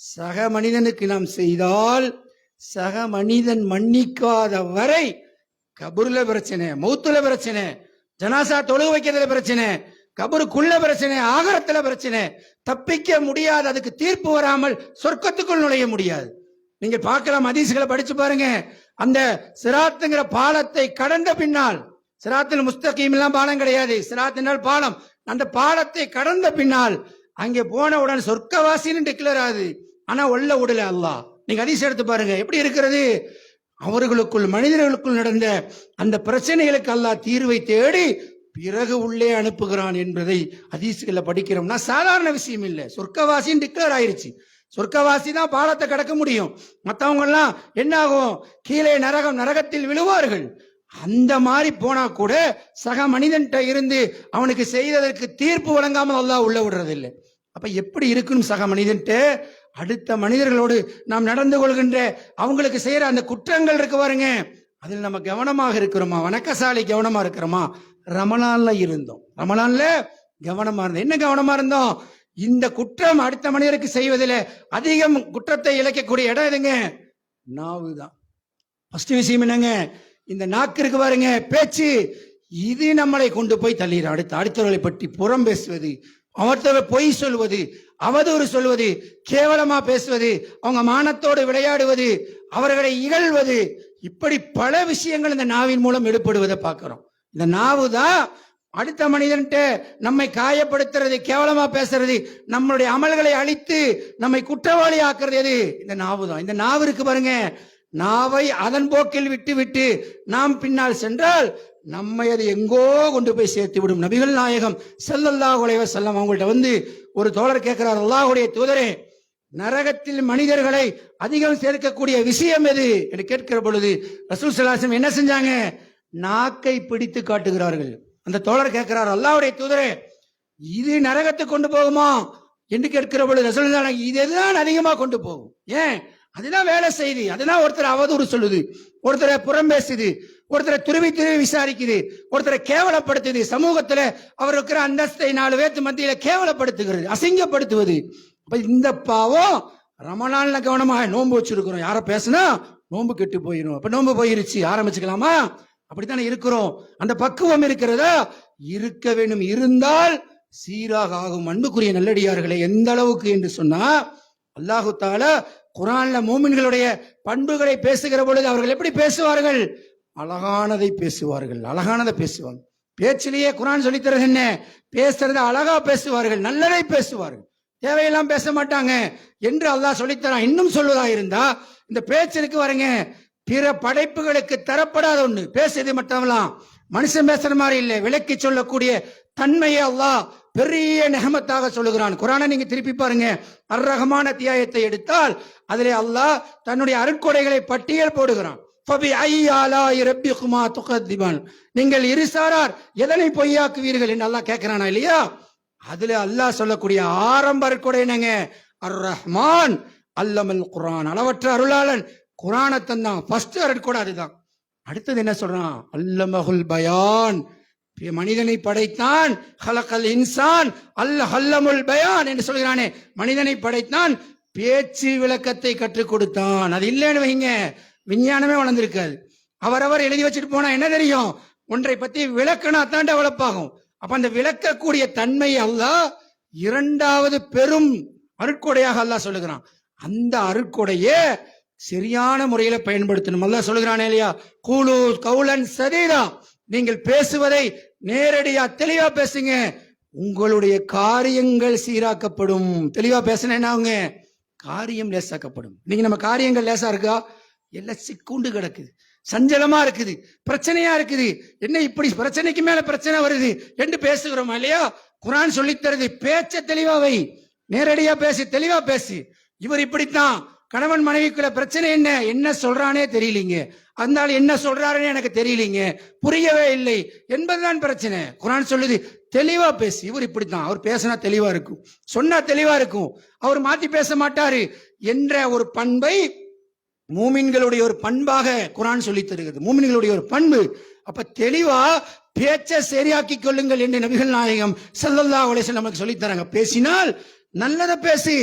சக மனிதனுக்கு நாம் செய்தால், சக மனிதன் மன்னிக்காத வரை கபூர்ல பிரச்சனை, மௌத்துல பிரச்சனை, ஜனாசா தொழுக வைக்கிறதுல பிரச்சனை, கபருக்குள்ள பிரச்சனை, ஆகரத்துல பிரச்சனை, தப்பிக்க முடியாது. அதுக்கு தீர்ப்பு வராமல் சொர்க்கத்துக்குள் நுழைய முடியாது. நீங்க பார்க்கலாம், ஹதீஸ்களை படிச்சு பாருங்க. அந்த சிராத்துங்கிற பாலத்தை கடந்த பின்னால், சிராத்தில் முஸ்தகீம் எல்லாம் பாலம் கிடையாது, சிராத் என்றால் பாலம். அந்த பாலத்தை கடந்த பின்னால் அங்கே போனவுடன் சொர்க்கவாசின்னு டிக்ளேர் ஆகுது. ஆனா உள்ள விடல அல்லாஹ். நீங்க ஹதீஸ் எடுத்து பாருங்க, எப்படி இருக்கிறது? அவர்களுக்குள், மனிதர்களுக்குள் நடந்த அந்த பிரச்சனைகளுக்கு அல்லாஹ் தீர்வை தேடி பிறகு உள்ளே அனுப்புகிறான் என்பதை ஹதீஸ்களை படிக்கிறோம்னா சாதாரண விஷயம் இல்லை. சொர்க்கவாசின்னு டிக்ளேர் ஆயிருச்சு. சொர்க்கவாசி தான் பாலத்தை கடக்க முடியும். மற்றவங்க எல்லாம் என்ன ஆகும்? கீழே நரகம், நரகத்தில் விழுவார்கள். அந்த மாதிரி போனா கூட சக மனிதன்கிட்ட இருந்து அவனுக்கு செய்ததற்கு தீர்ப்பு வழங்காமல் அல்லாஹ் உள்ள விடுறதில்லை. அப்ப எப்படி இருக்கணும் சக மனிதன்ட்டு? அடுத்த மனிதர்களோடு நாம் நடந்து கொள்கின்ற, அவங்களுக்கு செய்யற அந்த குற்றங்கள் இருக்கு பாருங்க, அதில் நம்ம கவனமாக இருக்கிறோமா? வணக்கசாலி கவனமா இருக்கிறோமா? ரமலான்ல இருந்தோம், ரமலான்ல கவனமா இருந்தோம். என்ன கவனமா இருந்தோம்? இந்த குற்றம் அடுத்த மனிதருக்கு செய்வதில் அதிகம் குற்றத்தை இழைக்கக்கூடிய இடம் எதுங்க? நாவு தான். ஃபர்ஸ்ட் விஷயம் என்னங்க? இந்த நாக்கு இருக்கு பாருங்க, பேச்சு, இது நம்மளை கொண்டு போய் தள்ளிடும். அடுத்தவர்களை பற்றி புறம் பேசுவது, அவர்களை பொய் சொல்வது, அவதூறு சொல்வது, கேவலமா பேசுவது, அவங்க மானத்தோடு விளையாடுவது, அவர்களை இகழ்வது, இப்படி பல விஷயங்கள் இந்த நாவின் மூலம் எடுப்படுவதை பார்க்கிறோம். இந்த நாவு தான் அடுத்த மனிதன்ட்ட நம்மை காயப்படுத்துறது, கேவலமா பேசுறது, நம்மளுடைய அமல்களை அழித்து நம்மை குற்றவாளி ஆக்குறது எது? இந்த நாவு தான். இந்த நாவு இருக்கு பாருங்க, நாவை அதன் போக்கில் விட்டு விட்டு நாம் பின்னால் சென்றால் நம்மை அது எங்கோ கொண்டு போய் சேர்த்து விடும். நபிகள் நாயகம் ஸல்லல்லாஹு அலைஹி வஸல்லம் அவங்கள்ட்ட வந்து ஒரு தோழர் கேட்கிறார், அல்லாஹ்வுடைய தூதரே, நரகத்தில் மனிதர்களை அதிகம் சேர்க்கக்கூடிய விஷயம் எது என்று கேட்கிற பொழுது ரசூல் ஸல்லல்லாஹு அலைஹி வஸல்லம் என்ன செஞ்சாங்க? நாக்கை பிடித்து காட்டுகிறார்கள். அந்த தோழர் கேட்கிறார், அல்லாஹ்வுடைய தூதரே, இது நரகத்தை கொண்டு போகுமா என்று கேட்கிற பொழுது ரசூல் ஸல்லல்லாஹு அலைஹி வஸல்லம் இதுதான் அதிகமா கொண்டு போகும். ஏன்? அதுதான் வேலை செய்து, அதுதான் ஒருத்தர் அவதூறு சொல்லுது, ஒருத்தரை புறம் பேசுது, ஒருத்தரை துருவி விசாரிக்குது, ஒருத்தரை கேவலப்படுத்துது, சமூகத்துல அவர் இருக்கிற அந்தஸ்தை 4 பேர்த்து மத்தியில கேவலப்படுத்துகிறது, அசிங்கப்படுத்துவது. அப்ப இந்த பாவம் ரமலான்ல கவனமாக நோன்பு வச்சிருக்கிறோம். யார பேசுனா நோன்பு கெட்டு போயிடும். அப்ப நோன்பு போயிருச்சு, ஆரம்பிச்சுக்கலாமா? அப்படித்தானே இருக்கிறோம். அந்த பக்குவம் இருக்கிறதா? இருக்க வேண்டும். இருந்தால் சீராக ஆகும். அன்புக்குரிய நல்லடியார்களே, எந்த அளவுக்கு என்று சொன்னா அல்லாஹு தஆலா குர்ஆன்ல மூமின்களுடைய பண்புகளை பேசுகிற பொழுது அவர்கள் எப்படி பேசுவார்கள்? அழகானதை பேசுவார்கள், அழகானதை பேசுவாங்க. பேச்சிலேயே குர்ஆன் சொல்லித் தருது என்ன? பேசுறத அழகா பேசுவார்கள், நல்லதை பேசுவார்கள், தேவையெல்லாம் பேச மாட்டாங்க என்று அல்லாஹ் சொல்லித்தரான். இன்னும் சொல்வதா இருந்தா, இந்த பேச்சிற்கு வரங்க பிற படைப்புகளுக்கு தரப்படாத ஒண்ணு. பேசுறது மட்டும்லாம் மனுஷன் பேசுற மாதிரி இல்லை, விளக்கி சொல்லக்கூடிய தன்மையை அல்லாஹ் பெரிய நெஹமத்தாக சொல்லுகிறான். குர்ஆனை நீங்க திருப்பி பாருங்க, அர் ரஹ்மான் அத்தியாயத்தை எடுத்தால் அதிலே அல்லாஹ் தன்னுடைய அருட்கொடைகளை பட்டியல் போடுகிறான். நீங்கள் இருசாரார் எதனை பொய்யாக்குவீர்கள் என்று அல்லாஹ் கேட்கிறானா இல்லையா? அதுல அல்லாஹ் சொல்லக்கூடிய ஆரம்ப அருட்கொடை என்னங்க? அர் ரஹ்மான் அல்லமல் குர்ஆன், அளவற்ற அருளாளன், குர்ஆனை தந்தான். ஃபர்ஸ்ட் அருட்கொடை அதுதான். அடுத்தது என்ன சொல்றான்? அல்லமஹுல் பயான், மனிதனை படைத்தான். ஹலகல் இன்சான் அல்லமுல் பயான் என்று சொல்கிறானே, மனிதனை படைத்தான், பேச்சு விளக்கத்தை கற்றுக் கொடுத்தான். அது இல்லைன்னு வைங்க, விஞ்ஞானமே வளர்ந்திருக்காது. அவரவர் எழுதி வச்சுட்டு போனா என்ன தெரியும்? ஒன்றை பத்தி விளக்கனா தான் டெவலப் ஆகும். அப்ப அந்த விளக்கக்கூடிய தன்மை அல்லாஹ் இரண்டாவது பெரும் அருட்கொடையாக அல்லாஹ் சொல்லுகிறான். அந்த அருட்கொடையே சரியான முறையில பயன்படுத்தணும். அல்லாஹ் சொல்லுகிறானே இல்லையா, கூலு கௌலன் சதீதா, நீங்கள் பேசுவதை நேரடியா தெளிவா பேசுங்க, உங்களுடைய காரியங்கள் சீராக்கப்படும். தெளிவா பேசினா என்ன ஆகுங்க? காரியம் லேசாக்கப்படும். நீங்க நம்ம காரியங்கள் லேசா இருக்கா? எல்லாம் சிக்குண்டு கிடக்குது, சஞ்சலமா இருக்குது, பிரச்சனையா இருக்குது. என்ன இப்படி பிரச்சனைக்கு மேல பிரச்சனை வருது என்று பேசுகிறோமா இல்லையா? குர்ஆன் சொல்லித் தருது, பேச்ச தெளிவாவை, நேரடியா பேசி, தெளிவா பேசி. இவர் இப்படித்தான், கணவன் மனைவிக்குள்ள பிரச்சனை என்ன என்ன சொல்றானே தெரியலீங்க, அந்த ஆள் என்ன சொல்றாருன்னு எனக்கு தெரியலீங்க, புரியவே இல்லை என்பதுதான் பிரச்சனை. குர்ஆன் சொல்லுது தெளிவா பேசி. இவர் இப்படித்தான், அவர் பேசினா தெளிவா இருக்கும், சொன்னா தெளிவா இருக்கும், அவர் மாத்தி பேச மாட்டாரு என்ற ஒரு பண்பை மூமின்களுடைய ஒரு பண்பாக குர்ஆன் சொல்லித் தருகிறது. மூமின்களுடைய ஒரு பண்பு. அப்ப தெளிவா பேச்ச சரியாக்கி கொள்ளுங்கள் என்று நபிகள் நாயகம் ஸல்லல்லாஹு அலைஹி வஸல்லம் நமக்கு சொல்லித் தராங்க. பேசினால் நல்லதை பேசு,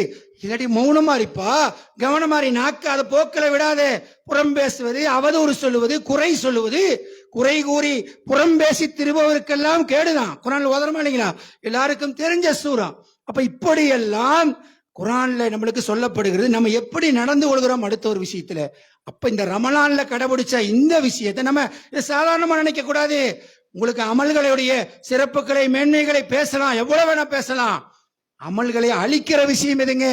இல்லாட்டி மௌனமா இருப்பா, கவனமாரி, நாக்கு அதை போக்களை விடாத. புறம் பேசுவது, அவதூறு சொல்லுவது, குறை சொல்லுவது, குறை கூறி புறம் பேசி திருபவருக்கெல்லாம் கேடுதான். குர்ஆன்ல ஓதுறோமா இல்லைங்களா? எல்லாருக்கும் தெரிஞ்ச சூரா. அப்ப இப்படியெல்லாம் குர்ஆன்ல நம்மளுக்கு சொல்லப்படுகிறது. நம்ம எப்படி நடந்து கொள்கிறோம் அடுத்த ஒரு விஷயத்துல. அப்ப இந்த ரமலான்ல கடைபிடிச்ச இந்த விஷயத்தை நம்ம சாதாரணமா நினைக்க கூடாது. உங்களுக்கு அமல்களுடைய சிறப்புகளை, மேன்மைகளை பேசலாம், எவ்வளவு வேணா பேசலாம். அமல்களை அழிக்கிற விஷயம் எதுங்க?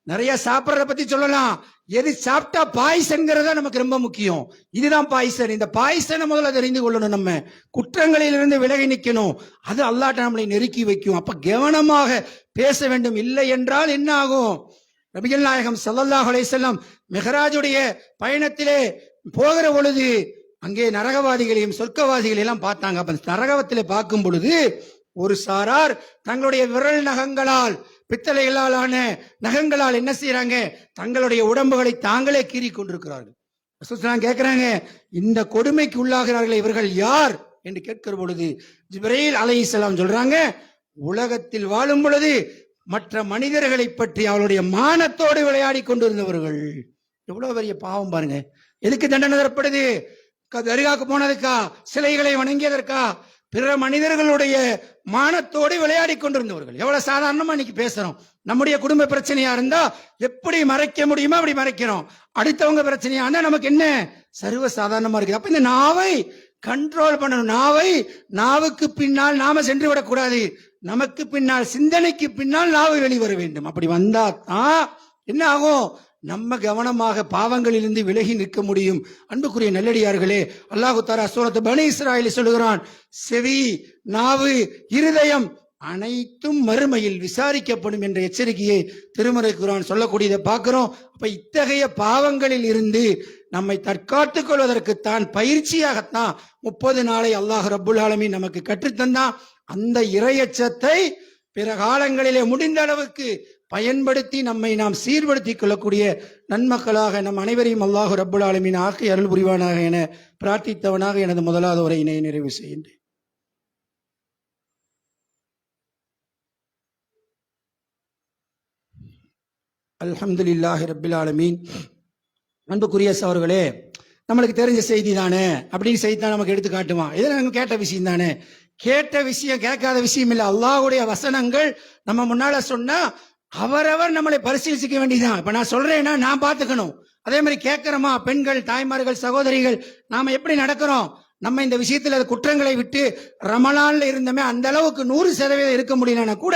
நிறைய சாப்பிட்றத பத்தி சொல்லலாம். எது சாப்பிட்டா பாய்சன்கிறதா நமக்கு ரொம்ப முக்கியம். இதுதான் பாய்சன். இந்த பாய்சனை முதல்ல தெரிந்து கொள்ளணும். நம்ம குற்றங்களிலிருந்து விலகி நிற்கணும். அது அல்லாஹ் நம்மளை நெருக்கி வைக்கும். அப்ப கவனமாக பேச வேண்டும். இல்லை என்றால் என்ன ஆகும்? நபிகள் நாயகம் ஸல்லல்லாஹு அலைஹி வஸல்லம் மிஹ்ராஜுடைய பயணத்திலே போகிற பொழுது அங்கே நரகவாதிகளையும் சொர்க்கவாதிகளையும் எல்லாம் பார்த்தாங்க. அப்ப நரகத்திலே பார்க்கும் பொழுது ஒரு சாரார் தங்களுடைய விரல் நகங்களால், பித்தளைகளாலான நகங்களால் என்ன செய்யறாங்க? தங்களுடைய உடம்புகளை தாங்களே கீறி கொண்டிருக்கிறார்கள். ரசூலுல்லாஹ் கேட்கிறாங்க, இந்த கொடுமைக்கு உள்ளாகிறார்கள் இவர்கள் யார் என்று கேட்கிற பொழுது ஜிப்ரீல் அலைஹிஸ்ஸலாம் சொல்றாங்க, உலகத்தில் வாழும் பொழுது மற்ற மனிதர்களை பற்றி அவளுடைய மானத்தோடு விளையாடி கொண்டிருந்தவர்கள். எவ்வளவு பெரிய பாவம் பாருங்க. எதுக்கு தண்டனை தரப்படுது? தர்காக்கு போனதுக்கா? சிலைகளை வணங்கியதற்கா? பிற மனிதர்களுடைய மானத்தோடு விளையாடி கொண்டிருந்தவர்கள். எவ்வளவு சாதாரணமா இன்னைக்கு பேசுறோம். நம்முடைய குடும்ப பிரச்சனையா இருந்தா எப்படி மறைக்க முடியுமோ அப்படி மறைக்கிறோம். அடுத்தவங்க பிரச்சனையா இருந்தா நமக்கு என்ன சர்வ சாதாரணமா இருக்குது. அப்ப இந்த நாவை கண்ட்ரோல் பண்ணணும். நாவுக்கு பின்னால் நாம சென்று விடக்கூடாது. நமக்கு பின்னால், சிந்தனைக்கு பின்னால் நாவு வெளிவர வேண்டும். அப்படி வந்தா தான் என்ன ஆகும்? நம்ம கவனமாக பாவங்களிலிருந்து விலகி நிற்க முடியும். அன்புக்குரிய நல்லடியார்களே, அல்லாஹு தஆலா சூரத்து பனி இஸ்ராயீல் சொல்கிறான், செவி, நாவு, இருதயம் அனைத்தும் மறுமையில் விசாரிக்கப்படும் என்ற எச்சரிக்கையை திருமறை குர்ஆன் சொல்லக்கூடியதை பார்க்கிறோம். அப்ப இத்தகைய பாவங்களில் இருந்து நம்மை தற்காத்துக் கொள்வதற்குத்தான் பயிற்சியாகத்தான் 30 நாளை அல்லாஹ் ரப்புல் ஆலமீன் நமக்கு கற்றுத்தந்தான். அந்த இறையச்சத்தை பிற காலங்களிலே முடிந்த அளவுக்கு பயன்படுத்தி நம்மை நாம் சீர்படுத்திக் கொள்ளக்கூடிய நன்மக்களாக நம் அனைவரையும் அல்லாஹ் ரப்புல் ஆலமீன் ஆக்கி அருள் புரிவானாக என பிரார்த்தித்தவனாக எனது முதலாவது உரையினை நிறைவு செய்கின்றேன். அல்ஹம்துலில்லாஹி ரப்பில் ஆலமீன். அன்புக்குரிய சகோதரர்களே, நம்மளுக்கு தெரிஞ்ச செய்தி தானே அப்படின்னு செய்தி தான் நமக்கு எடுத்து காட்டுவான். இதை நாங்கள் கேட்ட விஷயம் தானே. கேட்ட விஷயம் கேட்காத விஷயம் இல்லை. அல்லாஹ்வுடைய வசனங்கள் நம்ம முன்னால சொன்னா அவரவர் நம்மளை பரிசீலிக்க வேண்டியதுதான். இப்ப நான் சொல்றேன்னா நான் பார்த்துக்கணும். அதே மாதிரி கேட்கிறோமா, பெண்கள், தாய்மார்கள், சகோதரிகள், நாம எப்படி நடக்கிறோம்? நம்ம இந்த விஷயத்துல குற்றங்களை விட்டு ரமலான்ல இருந்தமே அந்த அளவுக்கு 100% இருக்க முடியலன்னா கூட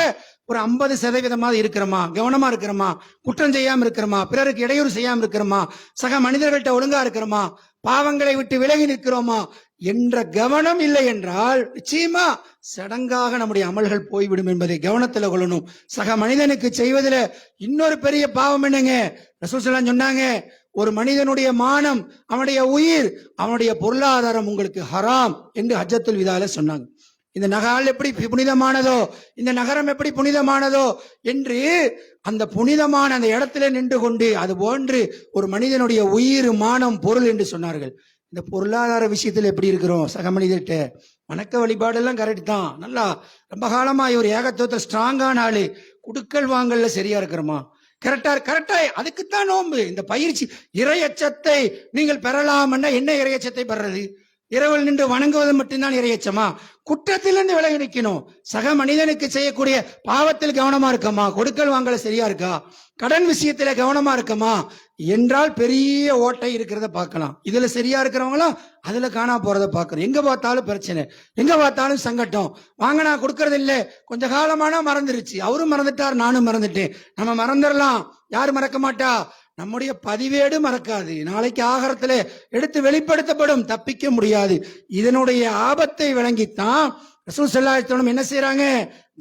ஒரு 50% இருக்கிறோமா? கவனமா இருக்கிறோமா? குற்றம் செய்யாம இருக்கிறோமா? பிறருக்கு இடையூறு செய்யாம இருக்கிறோமா? சக மனிதர்கள்ட்ட ஒழுங்கா இருக்கிறோமா? பாவங்களை விட்டு விலகி நிற்கிறோமா என்ற கவனம் இல்லை என்றால் நிச்சயமா சடங்காக நம்முடைய அமல்கள் போய்விடும் என்பதை கவனத்துல கொள்ளணும். சக மனிதனுக்கு செய்வதில் இன்னொரு பெரிய பாவம் என்னங்க? ரசூல் ஸல்லல்லாஹு அலைஹி சொன்னாங்க, ஒரு மனிதனுடைய மானம், அவனுடைய உயிர், அவனுடைய பொருளாதாரம் உங்களுக்கு ஹராம் என்று ஹஜ்ஜத்துல் விதால சொன்னாங்க. இந்த நகரால் எப்படி புனிதமானதோ, இந்த நகரம் எப்படி புனிதமானதோ என்று அந்த புனிதமான அந்த இடத்துல நின்று கொண்டு அது போன்று ஒரு மனிதனுடைய உயிர், மானம், பொருள் என்று சொன்னார்கள். இந்த பொருளாதார விஷயத்துல எப்படி இருக்கிறோம்? சக மனிதர்கிட்ட வணக்க வழிபாடெல்லாம் கரெக்ட் தான், நல்லா ரொம்ப காலமா ஒரு ஏகத்துவத்தில் ஸ்ட்ராங்கான ஆளு, குடுக்கல் வாங்கல்ல சரியா இருக்கிறோமா? கரெக்டா அதுக்குத்தான் நோன்பு. இந்த பயிற்சி இறையச்சத்தை நீங்கள் பெறலாம்னா என்ன இறையச்சத்தை பெறது? இரவில் நின்று வணங்குவது மட்டும்தான் இறையச்சமா? குற்றத்திலிருந்து விலகி நிற்கணும். சக மனிதனுக்கு செய்யக்கூடிய பாவத்தில் கவனமா இருக்கமா? கொடுக்கல் வாங்கல சரியா இருக்கா? கடன் விஷயத்துல கவனமா இருக்கமா என்றால் பெரிய ஓட்டை இருக்கிறத பார்க்கலாம். இதுல சரியா இருக்கிறவங்களும் அதுல காணா போறத பார்க்கணும். எங்க பார்த்தாலும் பிரச்சனை, எங்க பார்த்தாலும் சங்கட்டம். வாங்கினா கொடுக்கறது இல்லை, கொஞ்ச காலமானா மறந்துருச்சு. அவரும் மறந்துட்டார், நானும் மறந்துட்டேன். நம்ம மறந்துடலாம், யாரு மறக்க மாட்டா? நம்முடைய பதிவேடு மறக்காது. நாளைக்கு ஆகரத்துல எடுத்து வெளிப்படுத்தப்படும், தப்பிக்க முடியாது. இதனுடைய ஆபத்தை விளங்கித்தான் ரசூல் ஸல்லல்லாஹு அலைஹி வஸல்லம் என்ன செய்யறாங்க?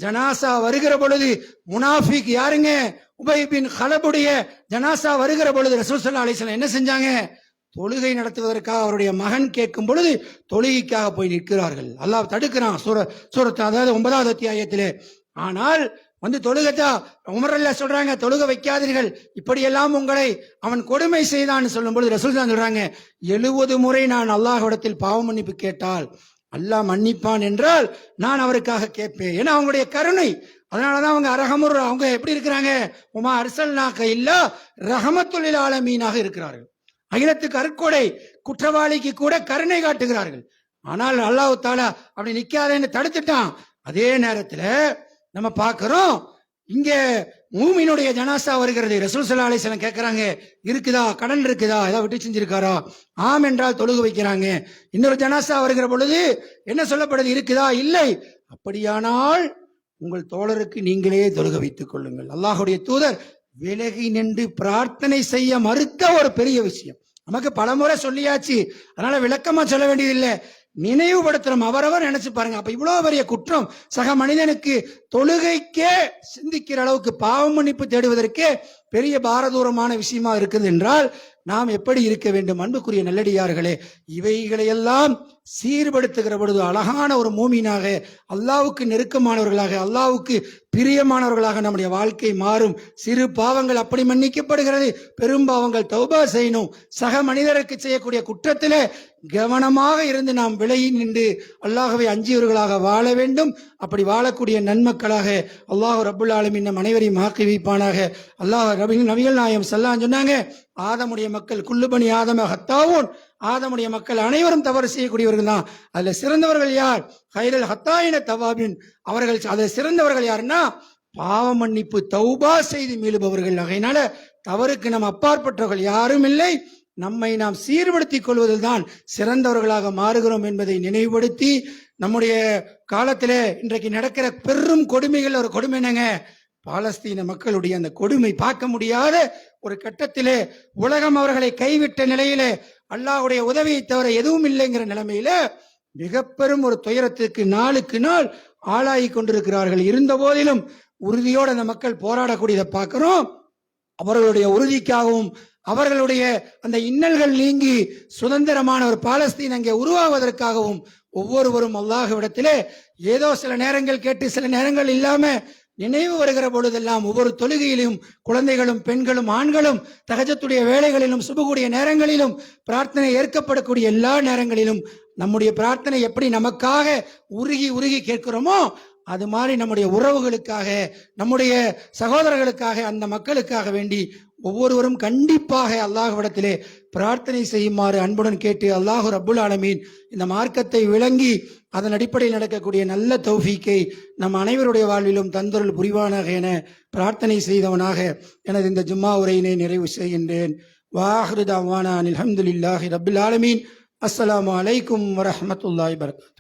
ஜனாசா வருகிற பொழுது முனாஃபிக் யாருங்க? உபய் பின் கலபுடைய ஜனாசா வருகிற பொழுது ரசூல் ஸல்லல்லாஹு அலைஹி வஸல்லம் என்ன செஞ்சாங்க? தொழுகை நடத்துவதற்காக அவருடைய மகன் கேட்கும் பொழுது தொழுகைக்காக போய் நிற்கிறார்கள். அல்லாஹ் தடுக்கிறான் சூரத் அதாவது 9வது அத்தியாயத்திலே. ஆனால் வந்து தொழுகத்தா உமர் ரலியல்லாஹு சொல்றாங்க, தொழுக வைக்காதீர்கள், இப்படியெல்லாம் உங்களை அவன் கொடுமை செய்தான்னு சொல்லும் பொழுது ரசூல் சொல்றாங்க, 70 முறை நான் அல்லாஹ்விடத்தில் பாவ மன்னிப்பு கேட்டால் அல்லாஹ் மன்னிப்பான் என்றால் நான் அவருக்காக கேட்பேன். ஏன்னா அவங்களுடைய கருணை. அதனாலதான் அவங்க அரஹமுர், அவங்க எப்படி இருக்கிறாங்க? உமா அர்சல்னாக இல்லா ரஹமத்துல் லில் ஆலமீனாக இருக்கிறார்கள். அகிலத்துக்கு அருட்கொடை, குற்றவாளிக்கு கூட கருணை காட்டுகிறார்கள். ஆனால் அல்லாஹ் தஆலா அப்படி நிக்காதேன்னு தடுத்துட்டான். அதே நேரத்துல நம்ம பார்க்கிறோம், இங்க மூமினுடைய ஜனாசா வருகிறது. ரசூல் ஸல்லல்லாஹு அலைஹி வஸல்லம் கேட்கறாங்க, இருக்குதா, கடன் இருக்குதா, ஏதாவது விட்டு செஞ்சிருக்காரா? ஆம் என்றால் தொழுக வைக்கிறாங்க. இன்னொரு ஜனாசா வருகிற பொழுது என்ன சொல்லப்படுது? இருக்குதா? இல்லை. அப்படியானால் உங்கள் தோழருக்கு நீங்களே தொழுக வைத்துக் கொள்ளுங்கள். அல்லாஹ்வுடைய தூதர் விலகி நின்று பிரார்த்தனை செய்ய மறுத்த ஒரு பெரிய விஷயம் நமக்கு பலமுறை சொல்லியாச்சு, அதனால விளக்கமா சொல்ல வேண்டியதில்லை, நினைவுபடுத்துறோம். அவரவர் நினைச்சு பாருங்க. அப்ப இவ்வளவு பெரிய குற்றம் சக மனிதனுக்கு தொழுகைக்கே சிந்திக்கிற அளவுக்கு பாவ மன்னிப்பு தேடுவதற்கே பெரிய பாரதூரமான விஷயமா இருக்குது என்றால் நாம் எப்படி இருக்க வேண்டும்? அன்புக்குரிய நல்லடியார்களே, இவைகளையெல்லாம் சீர்படுத்துகிற பொழுது அழகான ஒரு மூமினாக, அல்லாஹ்வுக்கு நெருக்கமானவர்களாக, அல்லாஹ்வுக்கு பிரியமானவர்களாக நம்முடைய வாழ்க்கை மாறும். சிறு பாவங்கள் அப்படி மன்னிக்கப்படுகிறது, பெரும் பாவங்கள் தௌபா செய்யணும். சக மனிதருக்கு செய்யக்கூடிய குற்றத்திலே கவனமாக இருந்து நாம் விலகி நின்று அல்லாஹ்வை அஞ்சியவர்களாக வாழ வேண்டும். அப்படி வாழக்கூடிய நன்மக்களாக அல்லாஹ் ரப்புல் ஆலமீன் நம் அனைவரையும் ஆக்கி வைப்பானாக. அல்லாஹ் நபிகள் நாயகம் ஸல்லல்லாஹு சொன்னாங்க, ஆதமுடைய மக்கள் குல்லுபனி ஆதம ஹத்தாவூன், ஆதமுடைய மக்கள் அனைவரும் தவறு செய்யக்கூடியவர்கள் தான். அதுல சிறந்தவர்கள் யார்? ஹைரல் ஹத்தாயின தவாபின், அவர்கள் அதில் சிறந்தவர்கள் யாருன்னா பாவ மன்னிப்பு தௌபா செய்து மீளுபவர்கள். ஆகையினால தவறுக்கு நம் அப்பாற்பட்டவர்கள் யாரும் இல்லை. நம்மை நாம் சீர்படுத்திக் கொள்வதில் தான் சிறந்தவர்களாக மாறுகிறோம் என்பதை நினைவுபடுத்தி, நம்முடைய காலத்திலே இன்றைக்கு நடக்கிற பெரும் கொடுமைகள் ஒரு கொடுமை என்னங்க, பாலஸ்தீன மக்களுடைய அந்த கொடுமை பார்க்க முடியாத ஒரு கட்டத்திலே உலகம் அவர்களை கைவிட்ட நிலையிலே அல்லாஹ்வுடைய உதவியை தவிர எதுவும் இல்லைங்கிற நிலைமையில மிக பெரும் ஒரு துயரத்துக்கு நாளுக்கு நாள் ஆளாகி கொண்டிருக்கிறார்கள். இருந்த போதிலும் உறுதியோடு அந்த மக்கள் போராடக்கூடியதை பார்க்கிறோம். அவர்களுடைய உறுதிக்காகவும் அவர்களுடைய அந்த இன்னல்கள் நீங்கி சுதந்திரமான ஒரு பாலஸ்தீன் அங்கே உருவாவதற்காகவும் ஒவ்வொருவரும் அல்லாஹ்விடத்திலே ஏதோ சில நேரங்கள் கேட்டு சில நேரங்கள் இல்லாம நினைவு வருகிற பொழுதெல்லாம் ஒவ்வொரு தொழுகையிலும் குழந்தைகளும் பெண்களும் ஆண்களும் தஹஜ்ஜுடைய வேளைகளிலும் சுபகுடைய நேரங்களிலும் பிரார்த்தனை ஏற்கப்படக்கூடிய எல்லா நேரங்களிலும் நம்முடைய பிரார்த்தனை எப்படி நமக்காக உருகி உருகி கேட்கிறோமோ அது மாதிரி நம்முடைய உறவுகளுக்காக, நம்முடைய சகோதரர்களுக்காக, அந்த மக்களுக்காக வேண்டி ஒவ்வொருவரும் கண்டிப்பாக அல்லாஹ்விடத்திலே பிரார்த்தனை செய்யுமாறு அன்புடன் கேட்டு, அல்லாஹ் ரப்புல் ஆலமீன் இந்த மார்க்கத்தை விளங்கி அதன் அடிப்படையில் நடக்கக்கூடிய நல்ல தௌஃபீக்கை நம் அனைவருடைய வாழ்விலும் தந்தருள் புரிவானாக என பிரார்த்தனை செய்தவனாக எனது இந்த ஜும்மா உரையினை நிறைவு செய்கின்றேன். வாஹிரு தஅவானா அல்ஹம்துலில்லாஹி ரப்பில் ஆலமீன். அஸ்ஸலாமு அலைக்கும் வரஹ்மத்துல்லாஹி வபரகாத்துஹு.